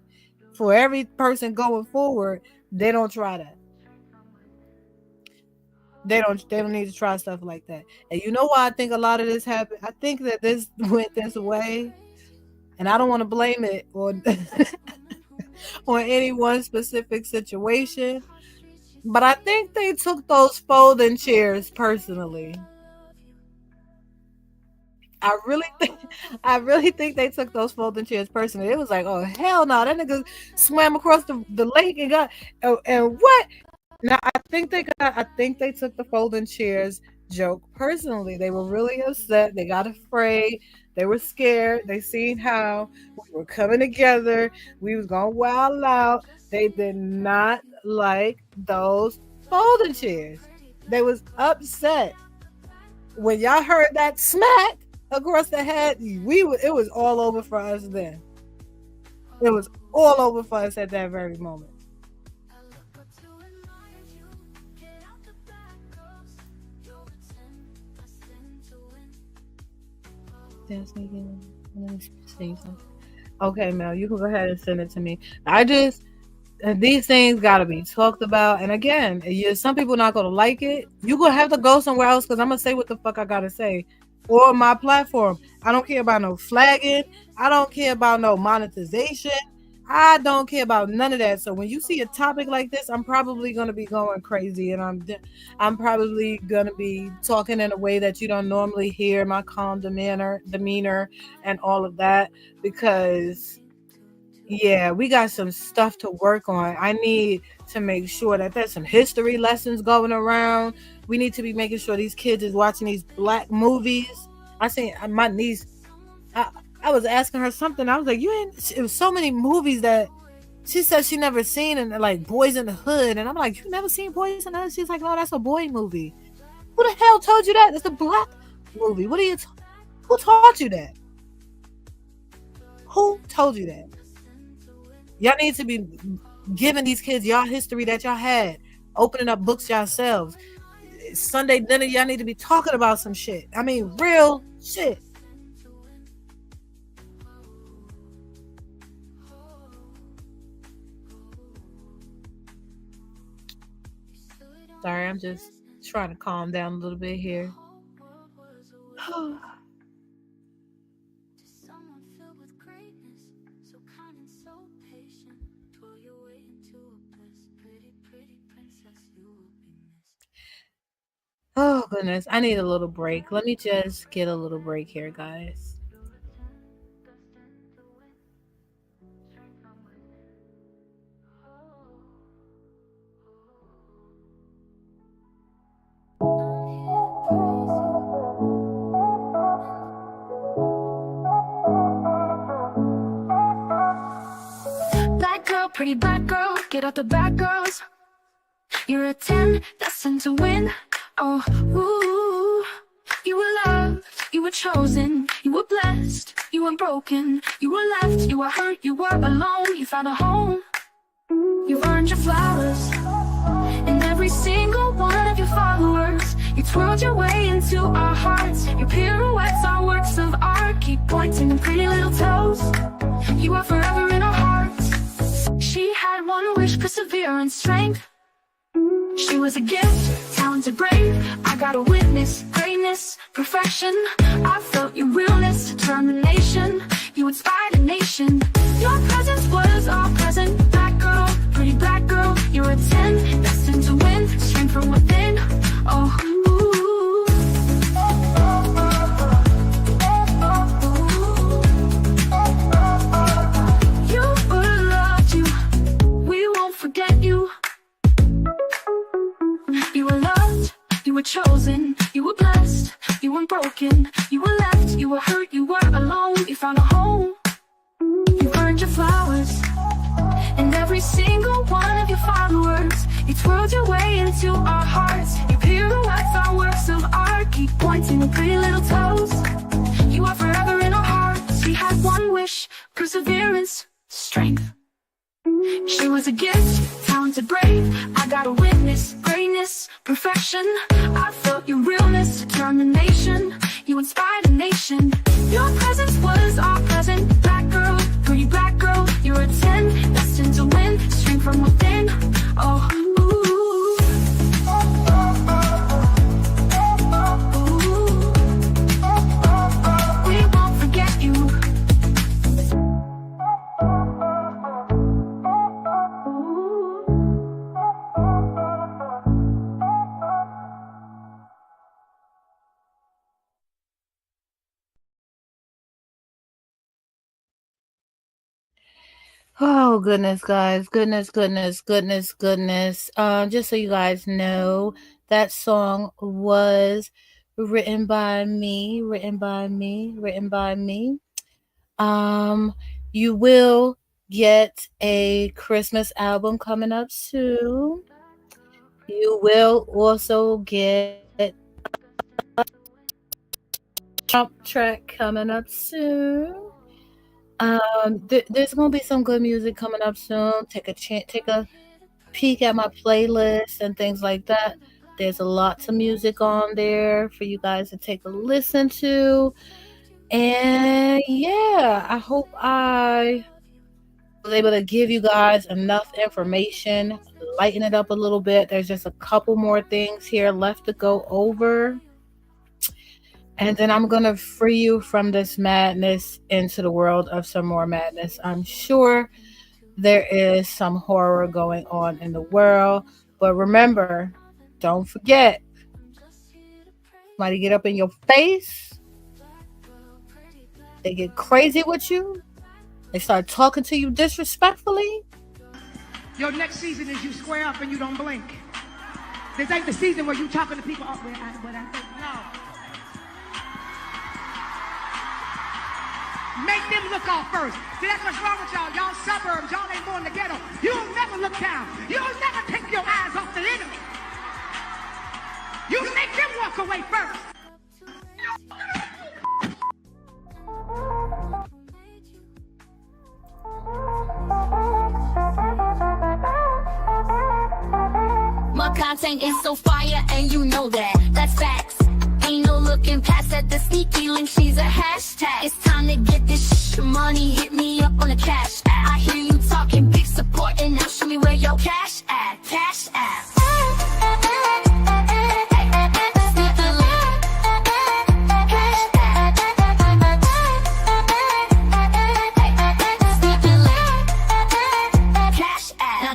for every person going forward, they don't try that. They don't need to try stuff like that. And you know why I think a lot of this happened? I think that this went this way, and I don't want to blame it on on any one specific situation, but I think they took those folding chairs personally. I really think they took those folding chairs personally. It was like, oh hell no, that nigga swam across the lake and got and what? Now I think they took the folding chairs joke personally. They were really upset. They got afraid. They were scared. They seen how we were coming together. We was gonna wild out. They did not like those folding chairs. They was upset. When y'all heard that smack across the head, it was all over for us then. It was all over for us at that very moment. Okay, Mel, you can go ahead and send it to me. These things got to be talked about. And again, some people not going to like it. You're going to have to go somewhere else because I'm going to say what the fuck I got to say. Or my platform. I don't care about no flagging. I don't care about no monetization. I don't care about none of that. So when you see a topic like this, I'm probably going to be going crazy, and I'm probably going to be talking in a way that you don't normally hear, my calm demeanor and all of that, because yeah, we got some stuff to work on. I need to make sure that there's some history lessons going around. We need to be making sure these kids is watching these black movies. I seen my niece, I was asking her something. I was like, it was so many movies that she said she never seen, and like Boys in the Hood. And I'm like, you never seen Boys in the Hood? She's like, no, that's a boy movie. Who the hell told you that? It's a black movie. Who taught you that? Who told you that? Y'all need to be giving these kids y'all history that y'all had, opening up books yourselves. Sunday dinner, y'all need to be talking about some shit. I mean, real shit. Sorry, I'm just trying to calm down a little bit here. Oh goodness, I need a little break. Let me just get a little break here, guys. Black girl, pretty black girl, get out the back, girls. You're a 10, destined to win. Oh, ooh, you were loved, you were chosen, you were blessed, you were broken, you were left, you were hurt, you were alone, you found a home. You've earned your flowers, and every single one of your followers. You twirled your way into our hearts. Your pirouettes are works of art. Keep pointing them pretty little toes. You are forever in our hearts. She had one wish, perseverance, strength. She was a gift, talented, brave. I got a witness, greatness, perfection. I felt your realness, determination. You inspired a nation. Your presence was all present. Black girl, pretty black girl. You're a 10, destined to win. Strength from within. Oh, you were loved, we won't forget you. You were loved, you were chosen, you were blessed, you weren't broken, you were left, you were hurt, you were alone, you found a home. You earned your flowers, and every single one of your followers. You twirled your way into our hearts. You pirouettes our works of art. Keep pointing with pretty little toes. You are forever in our hearts. We had one wish, perseverance, strength. She was a gift, talented, brave. I got a witness, greatness, perfection. I felt your realness, determination. You inspired a nation. Your presence was all present. Black girl, pretty black girl. You're a 10, destined to win. Strength from within. Oh, we won't forget you. Oh goodness, guys. Goodness. Just so you guys know, that song was written by me. You will get a Christmas album coming up soon. You will also get Chump track coming up soon. There's gonna be some good music coming up soon. Take a peek at my playlist and things like that. There's a lots of music on there for you guys to take a listen to. And yeah, I hope I was able to give you guys enough information, lighten it up a little bit. There's just a couple more things here left to go over. And then I'm going to free you from this madness into the world of some more madness. I'm sure there is some horror going on in the world. But remember, don't forget, somebody get up in your face. They get crazy with you. They start talking to you disrespectfully. Your next season is you square up and you don't blink. This ain't the season where you talking to people. Oh, no. Make them look off first. See, that's what's wrong with y'all. Y'all suburbs, y'all ain't born in the ghetto. You'll never look down. You'll never take your eyes off the enemy. You make them walk away first. My content is so fire and you know that. That's facts. Ain't no looking past at the sneaky link, she's a hashtag. It's time to get this money, hit me up on the cash app. I hear you talking big support and now show me where your cash at. Cash app.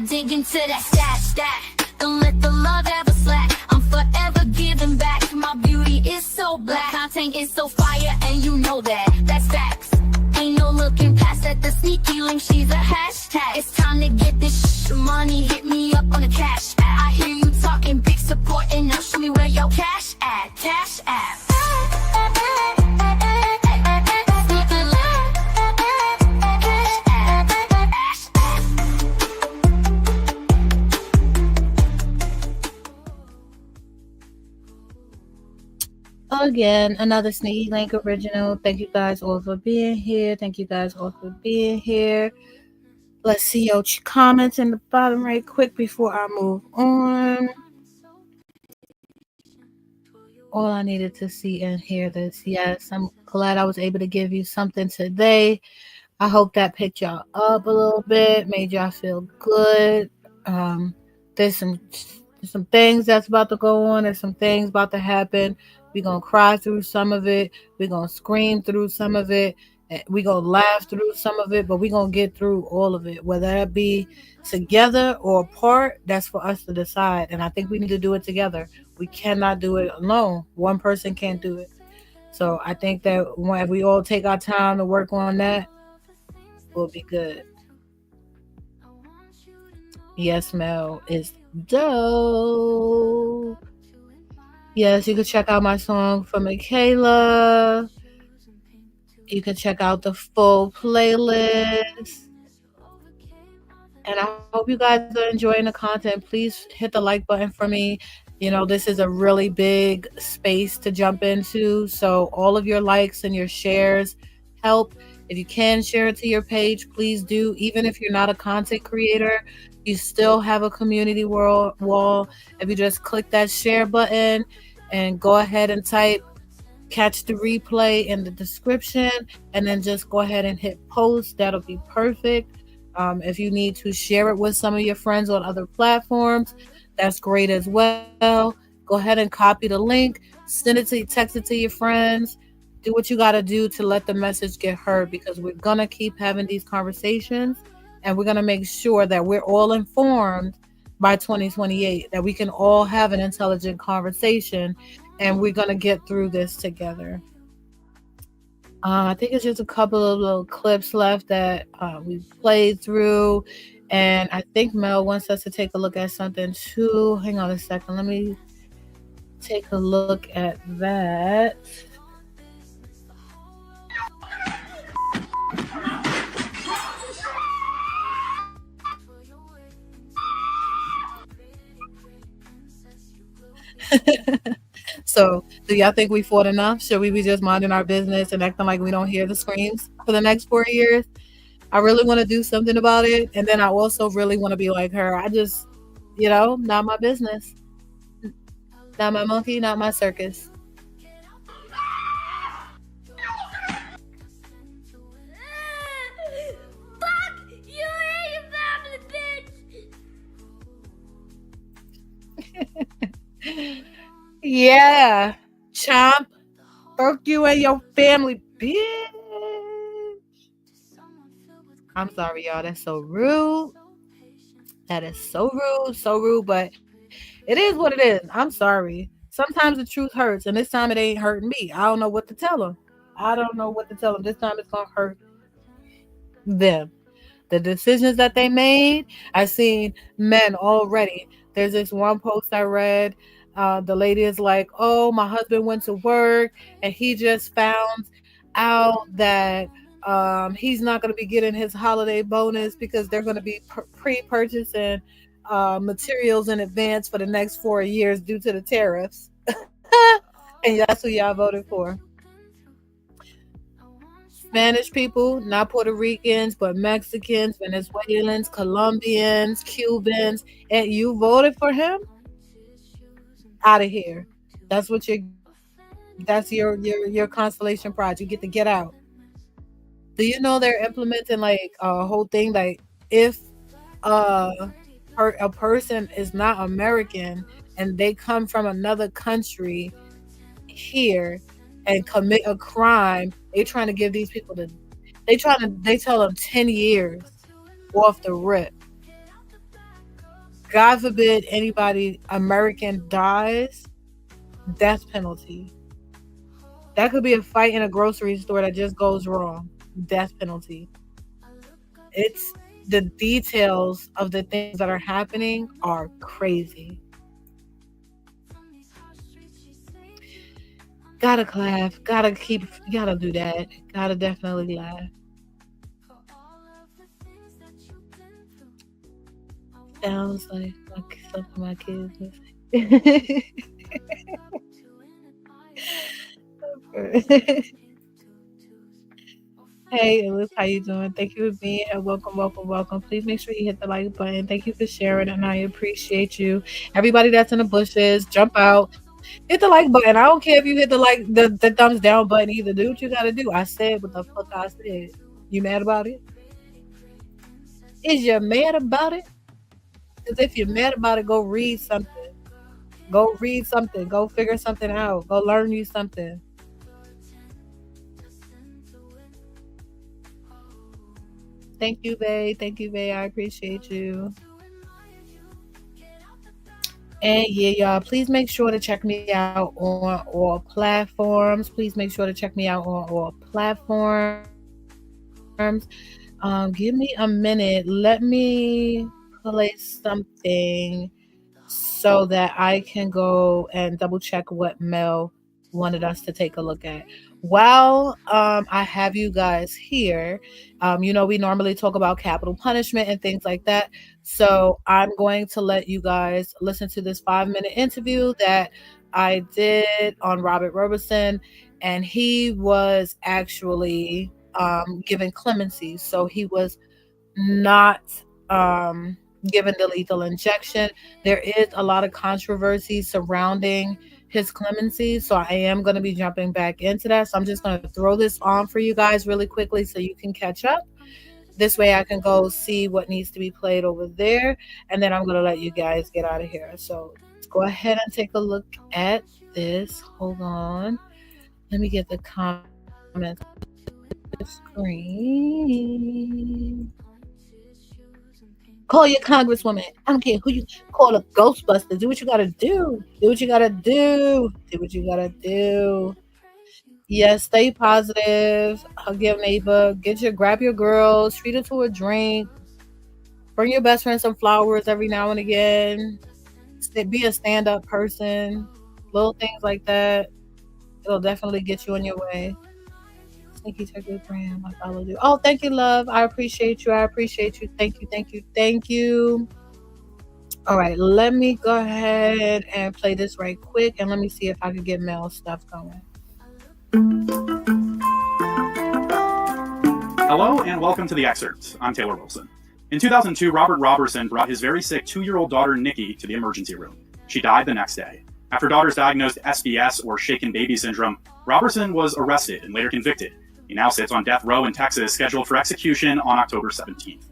Dig into that stash. Don't let the love ever slack. I'm forever giving back. My beauty is so black. Content is so fire and you know that. That's facts. Ain't no looking past at the sneaky link, she's a hashtag. It's time to get this money, hit me up on the cash app. I hear you talking big support and now show me where your cash at. Cash app. Again, another Sneaky Link original. Thank you guys all for being here. Let's see your comments in the bottom right quick before I move on. All I needed to see and hear this. Yes, I'm glad I was able to give you something today. I hope that picked y'all up a little bit, made y'all feel good. There's There's some things that's about to go on. There's some things about to happen. We're going to cry through some of it. We're going to scream through some of it. We're going to laugh through some of it, but we're going to get through all of it. Whether that be together or apart, that's for us to decide. And I think we need to do it together. We cannot do it alone. One person can't do it. So I think that when we all take our time to work on that, we'll be good. Yes, Mel is dope. Yes, you can check out my song for Michaela. You can check out the full playlist. And I hope you guys are enjoying the content. Please hit the like button for me. You know, this is a really big space to jump into. So, all of your likes and your shares help. If you can share it to your page, please do. Even if you're not a content creator, you still have a community wall. If you just click that share button and go ahead and type catch the replay in the description, and then just go ahead and hit post. That'll be perfect. If you need to share it with some of your friends on other platforms, that's great as well. Go ahead and copy the link, send it to, text it to your friends. Do what you got to do to let the message get heard, because we're gonna keep having these conversations, and we're gonna make sure that we're all informed by 2028, that we can all have an intelligent conversation, and we're gonna get through this together. I think it's just a couple of little clips left that we played through. And I think Mel wants us to take a look at something too. Hang on a second. Let me take a look at that. So, do y'all think we fought enough? Should we be just minding our business and acting like we don't hear the screams for the next 4 years? I really want to do something about it. And then I also really want to be like her. I just, not my business. Not my monkey, not my circus. Fuck you and your family, bitch! Yeah, Chump. Fuck you and your family, bitch. I'm sorry, y'all. That's so rude. That is so rude, so rude. But it is what it is. I'm sorry. Sometimes the truth hurts, and this time it ain't hurting me. I don't know what to tell them. I don't know what to tell them. This time it's gonna hurt them. The decisions that they made, I've seen men already. There's this one post I read. The lady is like, "Oh, my husband went to work and he just found out that he's not going to be getting his holiday bonus because they're going to be pre-purchasing materials in advance for the next 4 years due to the tariffs." And that's who y'all voted for. Spanish people, not Puerto Ricans, but Mexicans, Venezuelans, Colombians, Cubans, and you voted for him? Out of here. That's what that's your constellation prize. You get to get out. Do you know they're implementing like a whole thing like if uh a person is not American and they come from another country here and commit a crime, they trying to give these people they tell them 10 years off the rip. God forbid anybody American dies, death penalty. That could be a fight in a grocery store that just goes wrong. Death penalty. It's the details of the things that are happening are crazy. Gotta laugh. Gotta do that. Gotta definitely laugh. Sounds like something my kids would say. Hey, Elif, how you doing? Thank you for being here. Welcome, welcome, welcome. Please make sure you hit the like button. Thank you for sharing, and I appreciate you. Everybody that's in the bushes, jump out. Hit the like button. I don't care if you hit the thumbs down button either. Do what you gotta do. I said what the fuck I said. You mad about it? Is you mad about it? Because if you're mad about it, go read something. Go read something. Go figure something out. Go learn you something. Thank you, Bae. Thank you, Bae. I appreciate you. And yeah, y'all, please make sure to check me out on all platforms. Please make sure to check me out on all platforms. Give me a minute. Let me play something so that I can go and double check what Mel wanted us to take a look at. While I have you guys here, we normally talk about capital punishment and things like that. So I'm going to let you guys listen to this 5-minute interview that I did on Robert Roberson, and he was actually given clemency. So he was not given the lethal injection. There is a lot of controversy surrounding his clemency, so I am going to be jumping back into that. So I'm just going to throw this on for you guys really quickly so you can catch up. This way I can go see what needs to be played over there, and then I'm going to let you guys get out of here. So let's go ahead and take a look at this. Hold on. Let me get the comments on the screen. Call your congresswoman. I don't care who you call, a Ghostbuster. Do what you gotta do. Do what you gotta do. Do what you gotta do. Yes, stay positive. Hug your neighbor. Grab your girls. Treat her to a drink. Bring your best friend some flowers every now and again. Be a stand-up person. Little things like that. It'll definitely get you on your way. Sneaky Turkey brand. I followed you. Oh, thank you, love. I appreciate you. I appreciate you. Thank you. Thank you. Thank you. All right, let me go ahead and play this right quick, and let me see if I can get Mel stuff going. Hello and welcome to the excerpt. I'm Taylor Wilson. In 2002, Robert Roberson brought his very sick 2-year-old daughter Nikki to the emergency room. She died the next day. After daughter's diagnosed SBS, or shaken baby syndrome, Roberson was arrested and later convicted. He now sits on death row in Texas, scheduled for execution on October 17th.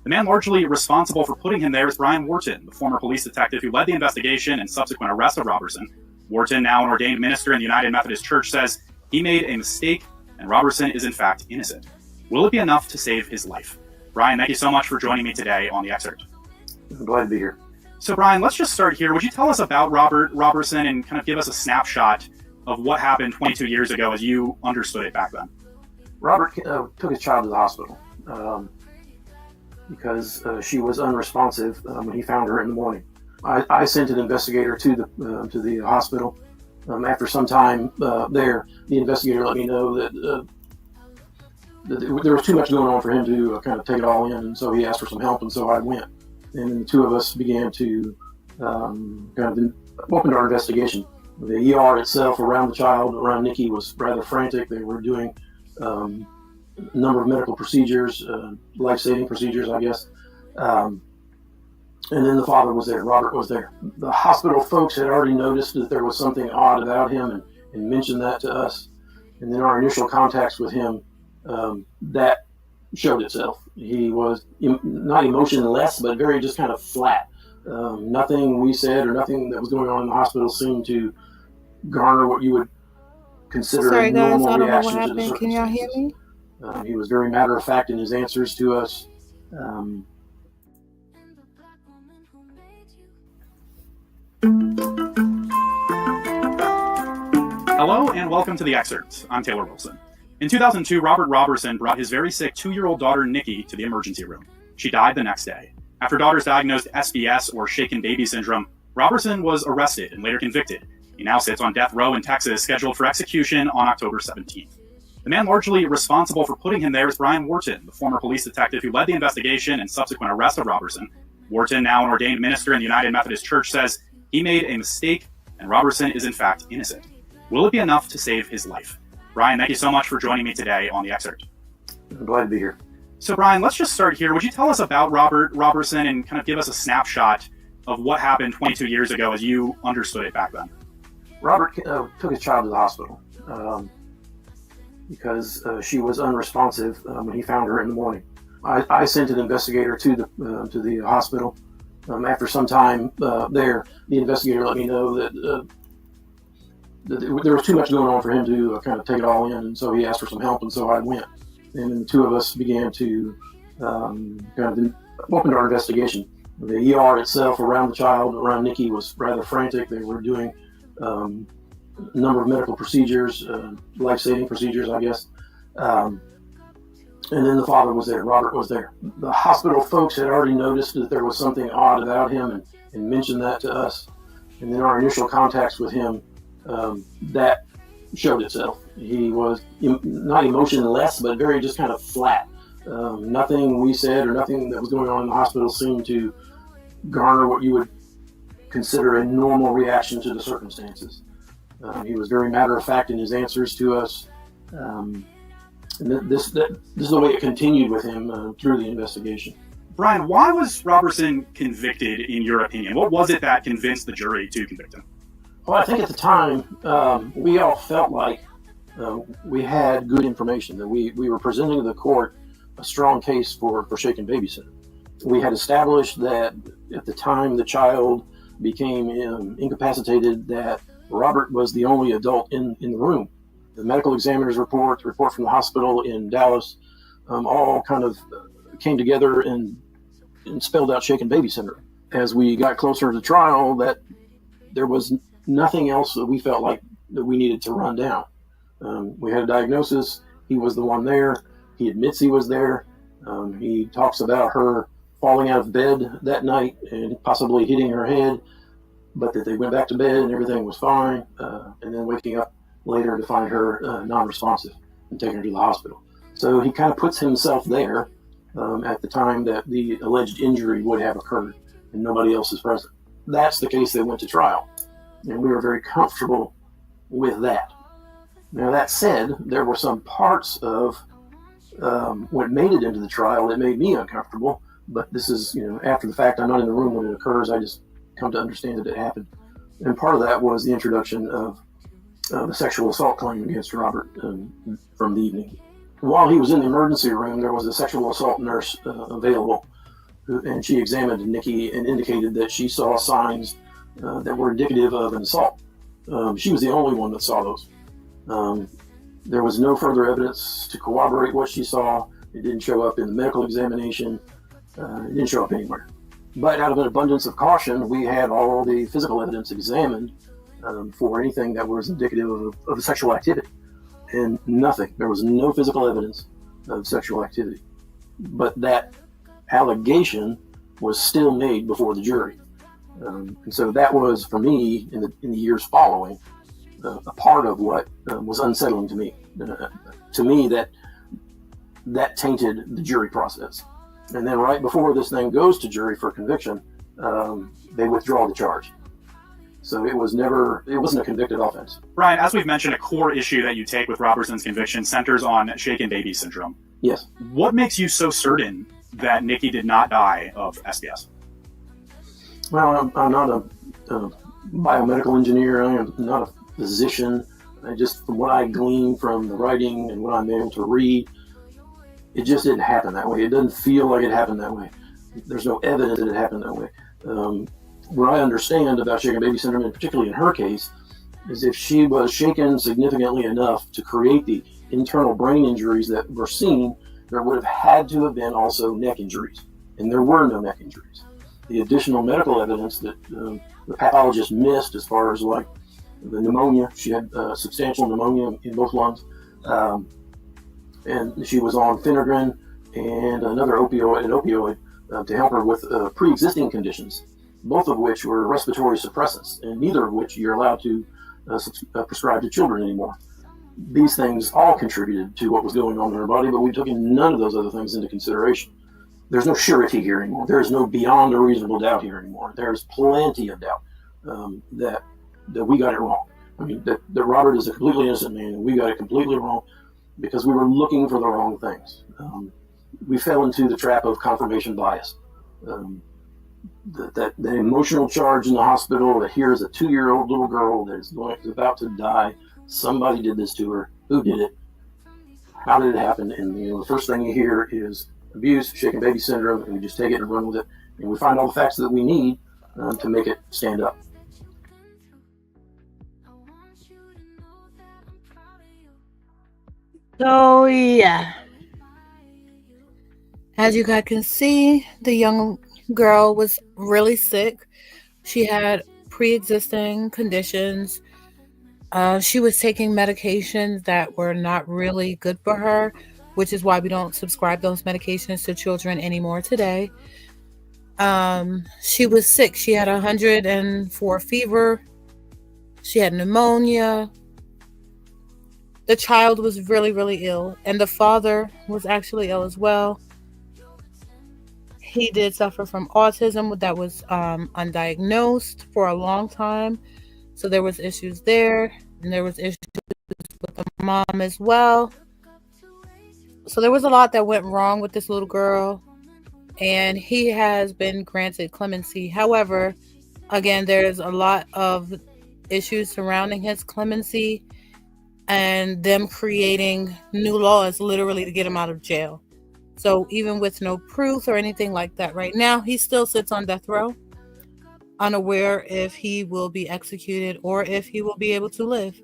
The man largely responsible for putting him there is Brian Wharton, the former police detective who led the investigation and subsequent arrest of Roberson. Wharton, now an ordained minister in the United Methodist Church, says he made a mistake and Roberson is in fact innocent. Will it be enough to save his life? Brian, thank you so much for joining me today on the excerpt. I'm glad to be here. So Brian, let's just start here. Would you tell us about Robert Roberson and kind of give us a snapshot of what happened 22 years ago as you understood it back then? Robert took his child to the hospital because she was unresponsive when he found her in the morning. I sent an investigator to the hospital. After some time there, the investigator let me know that there was too much going on for him to kind of take it all in, and so he asked for some help, and so I went. And then the two of us began to kind of opened our investigation. The ER itself around the child, around Nikki, was rather frantic. They were doing a number of medical procedures, life-saving procedures, I guess. And then the father was there. Robert was there. The hospital folks had already noticed that there was something odd about him and mentioned that to us. And then our initial contacts with him, that showed itself. He was not emotionless, but very just kind of flat. Nothing we said or nothing that was going on in the hospital seemed to garner what you would consider a normal reaction to the circumstances. Can y'all hear me? He was very matter of fact in his answers to us. Hello and welcome to the excerpt. I'm Taylor Wilson. In 2002, Robert Roberson brought his very sick 2-year-old daughter Nikki to the emergency room. She died the next day. After daughter's diagnosed SBS, or shaken baby syndrome, Roberson was arrested and later convicted. He now sits on death row in Texas, scheduled for execution on October 17th. The man largely responsible for putting him there is Brian Wharton, the former police detective who led the investigation and subsequent arrest of Roberson. Wharton, now an ordained minister in the United Methodist Church, says he made a mistake and Roberson is in fact innocent. Will it be enough to save his life? Brian, thank you so much for joining me today on the excerpt. I'm glad to be here. So Brian, let's just start here. Would you tell us about Robert Roberson and kind of give us a snapshot of what happened 22 years ago as you understood it back then? Robert took his child to the hospital because she was unresponsive when he found her in the morning. I sent an investigator to the hospital. After some time there, the investigator let me know that there was too much going on for him to kind of take it all in, and so he asked for some help, and so I went. And then the two of us began to kind of opened our investigation. The ER itself around the child, around Nikki, was rather frantic. They were doing a number of medical procedures, life-saving procedures, I guess. And then the father was there, Robert was there. The hospital folks had already noticed that there was something odd about him and mentioned that to us. And then our initial contacts with him, that showed itself. He was not emotionless, but very just kind of flat. Nothing we said or nothing that was going on in the hospital seemed to garner what you would consider a normal reaction to the circumstances. He was very matter of fact in his answers to us. And this is the way it continued with him through the investigation. Brian, why was Robertson convicted, in your opinion? What was it that convinced the jury to convict him? Well, I think at the time, we all felt like we had good information, that we were presenting to the court a strong case for shaken babysitter. We had established that at the time the child became incapacitated, that Robert was the only adult in the room. The medical examiner's report, the report from the hospital in Dallas, all kind of came together and spelled out shaken babysitter. As we got closer to trial, that there was nothing else that we felt like that we needed to run down. We had a diagnosis. He was the one there. He admits he was there. He talks about her falling out of bed that night and possibly hitting her head, but that they went back to bed and everything was fine, and then waking up later to find her non-responsive and taking her to the hospital. So he kind of puts himself there at the time that the alleged injury would have occurred, and nobody else is present. That's the case that went to trial, and we were very comfortable with that. Now, that said, there were some parts of what made it into the trial that made me uncomfortable, but this is, after the fact. I'm not in the room when it occurs. I just come to understand that it happened. And part of that was the introduction of the sexual assault claim against Robert from the evening. While he was in the emergency room, there was a sexual assault nurse available, and she examined Nikki and indicated that she saw signs that were indicative of an assault. She was the only one that saw those. There was no further evidence to corroborate what she saw. It didn't show up in the medical examination. It didn't show up anywhere. But out of an abundance of caution, we had all the physical evidence examined for anything that was indicative of sexual activity. And nothing. There was no physical evidence of sexual activity. But that allegation was still made before the jury. And so that was, for me, in the years following, a part of what was unsettling to me. To me, that tainted the jury process. And then right before this thing goes to jury for conviction, they withdraw the charge. So it wasn't a convicted offense. Brian, as we've mentioned, a core issue that you take with Robertson's conviction centers on shaken baby syndrome. Yes. What makes you so certain that Nikki did not die of SBS? Well, I'm not a biomedical engineer. I am not a physician. From what I glean from the writing and what I'm able to read, it just didn't happen that way. It doesn't feel like it happened that way. There's no evidence that it happened that way. What I understand about shaken baby syndrome, and particularly in her case, is if she was shaken significantly enough to create the internal brain injuries that were seen, there would have had to have been also neck injuries. And there were no neck injuries. The additional medical evidence that the pathologist missed, as far as like the pneumonia, she had substantial pneumonia in both lungs, and she was on Phenergan and another opioid to help her with pre-existing conditions, both of which were respiratory suppressants, and neither of which you're allowed to prescribe to children anymore. These things all contributed to what was going on in her body, but we took none of those other things into consideration. There's no surety here anymore. There is no beyond a reasonable doubt here anymore. There's plenty of doubt that we got it wrong. I mean, that Robert is a completely innocent man, and we got it completely wrong because we were looking for the wrong things. We fell into the trap of confirmation bias. That emotional charge in the hospital, that here's a 2-year-old little girl that is about to die. Somebody did this to her. Who did it? How did it happen? And the first thing you hear is, abuse, shaken baby syndrome, and we just take it and run with it. And we find all the facts that we need to make it stand up. So, yeah. As you guys can see, the young girl was really sick. She had pre-existing conditions. She was taking medications that were not really good for her, which is why we don't subscribe those medications to children anymore today. She was sick. She had 104 fever. She had pneumonia. The child was really, really ill, and the father was actually ill as well. He did suffer from autism that was undiagnosed for a long time. So there was issues there, and there was issues with the mom as well. So there was a lot that went wrong with this little girl, and he has been granted clemency. However, again, there's a lot of issues surrounding his clemency and them creating new laws literally to get him out of jail. So even with no proof or anything like that right now, he still sits on death row, unaware if he will be executed or if he will be able to live.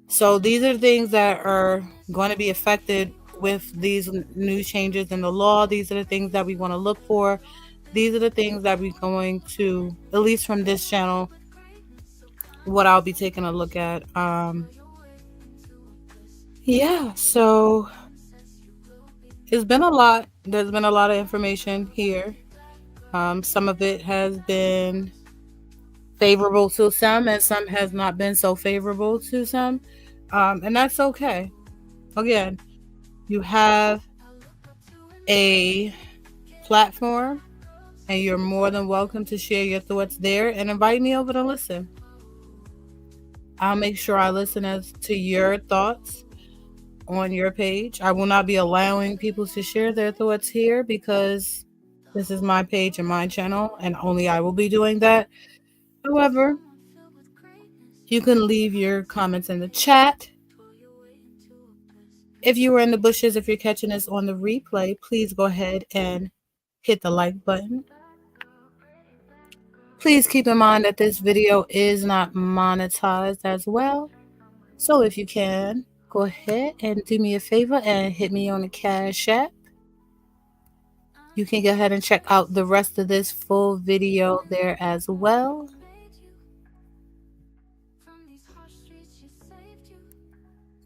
So these are the things that are going to be affected with these new changes in the law. These are the things that we want to look for. These are the things that we're going to, at least from this channel, what I'll be taking a look at. Yeah, so it's been a lot. There's been a lot of information here. Some of it has been favorable to some, and some has not been so favorable to some. And that's okay. Again, you have a platform, and you're more than welcome to share your thoughts there and invite me over to listen. I'll make sure I listen as to your thoughts on your page. I will not be allowing people to share their thoughts here because this is my page and my channel, and only I will be doing that. However, you can leave your comments in the chat. If you were in the bushes, if you're catching this on the replay, please go ahead and hit the like button. Please keep in mind that this video is not monetized as well. So if you can, go ahead and do me a favor and hit me on the Cash App. You can go ahead and check out the rest of this full video there as well.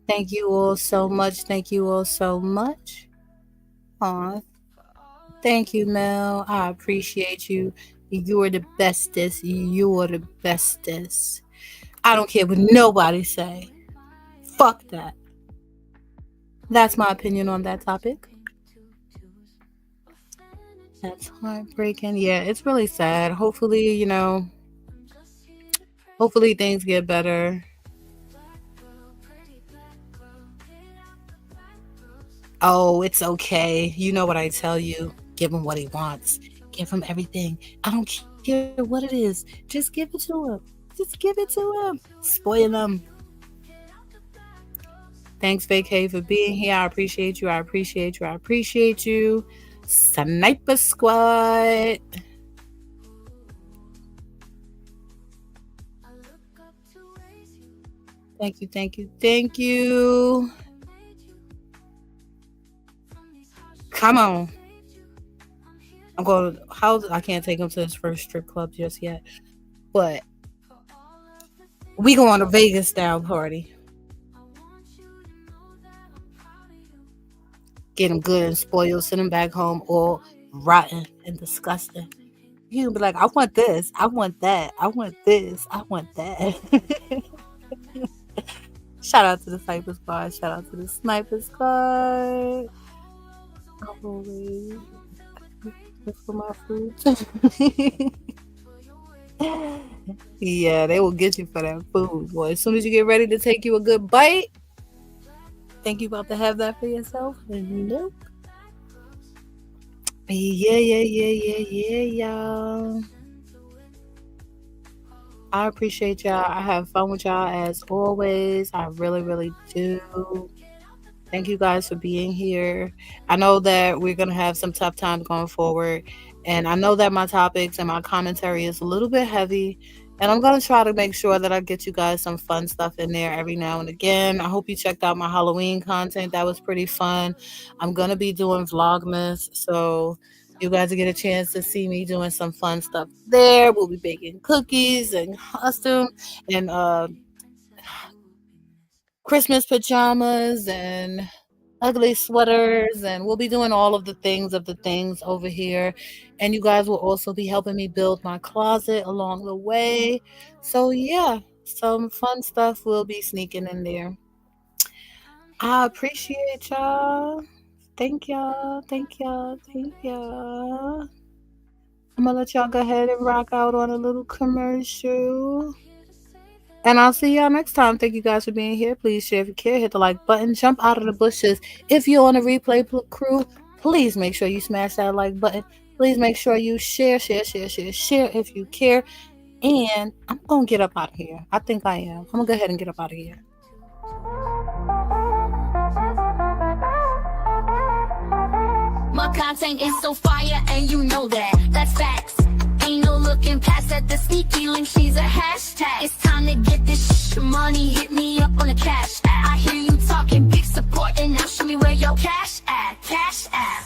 Thank you all so much. Thank you all so much. Aw, thank you, Mel. I appreciate you. You're the bestest. You're the bestest. I don't care what nobody say. Fuck that. That's my opinion on that topic. That's heartbreaking. Yeah, it's really sad. Hopefully, hopefully things get better. Oh, it's okay. You know what I tell you. Give him what he wants. Give him everything. I don't care what it is. Just give it to him. Just give it to him. Spoil him. Thanks, Vacay, for being here. I appreciate you. I appreciate you. I appreciate you. Sniper Squad. Thank you. Thank you. Thank you. Come on. I can't take him to his first strip club just yet. But we going to Vegas style party. Get him good and spoiled, send him back home all rotten and disgusting. You can be like, I want this, I want that, I want this, I want that. Shout out to the Sniper Squad. Shout out to the Sniper Squad. Always for my food. Yeah, they will get you for that food, boy. As soon as you get ready to take you a good bite, think you about to have that for yourself? Nope. Yeah, y'all. I appreciate y'all. I have fun with y'all as always. I really, really do. Thank you guys for being here. I know that we're going to have some tough times going forward. And I know that my topics and my commentary is a little bit heavy. And I'm going to try to make sure that I get you guys some fun stuff in there every now and again. I hope you checked out my Halloween content. That was pretty fun. I'm going to be doing Vlogmas. So you guys will get a chance to see me doing some fun stuff there. We'll be baking cookies and costume and Christmas pajamas and ugly sweaters, and we'll be doing all of the things over here. And you guys will also be helping me build my closet along the way. So yeah, some fun stuff will be sneaking in there. I appreciate y'all. Thank y'all. Thank y'all. Thank y'all. I'm gonna let y'all go ahead and rock out on a little commercial. And I'll see y'all next time. Thank you guys for being here. Please share if you care. Hit the like button. Jump out of the bushes. If you're on the replay crew, please make sure you smash that like button. Please make sure you share if you care. And I'm going to get up out of here. I think I am. I'm going to go ahead and get up out of here. My content is so fire and you know that. That's facts. Ain't no looking past at the sneaky link, she's a hashtag. It's time to get this money, hit me up on the cash app. I hear you talking big support, and now show me where your cash at. Cash app.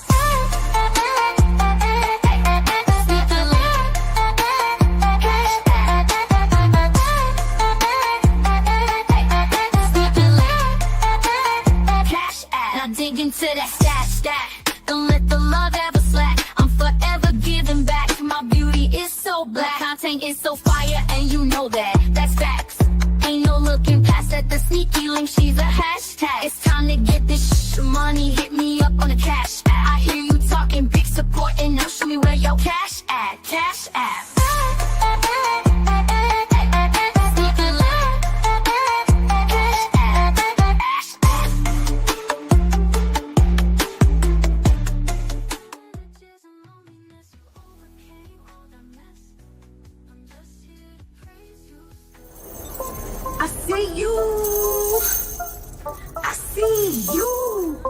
Cash app. Now dig into that stash. Don't let the love ever slack. I'm forever giving back. My beauty is so black. Content is so fire and you know that. That's facts. Ain't no looking past at the sneaky link, she's a hashtag. It's time to get this money, hit me up on the cash app. I hear you talking big support, and now show me where your cash at. Cash app. I see you. I see you.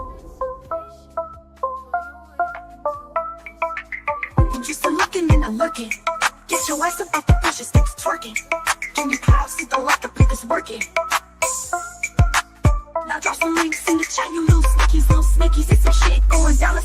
Just a looking and a looking. Get your ass up off the pressure sticks twerking. Can you proud, see the like the biggest working. Now drop some links in the chat, you little sneakies, it's some shit going down the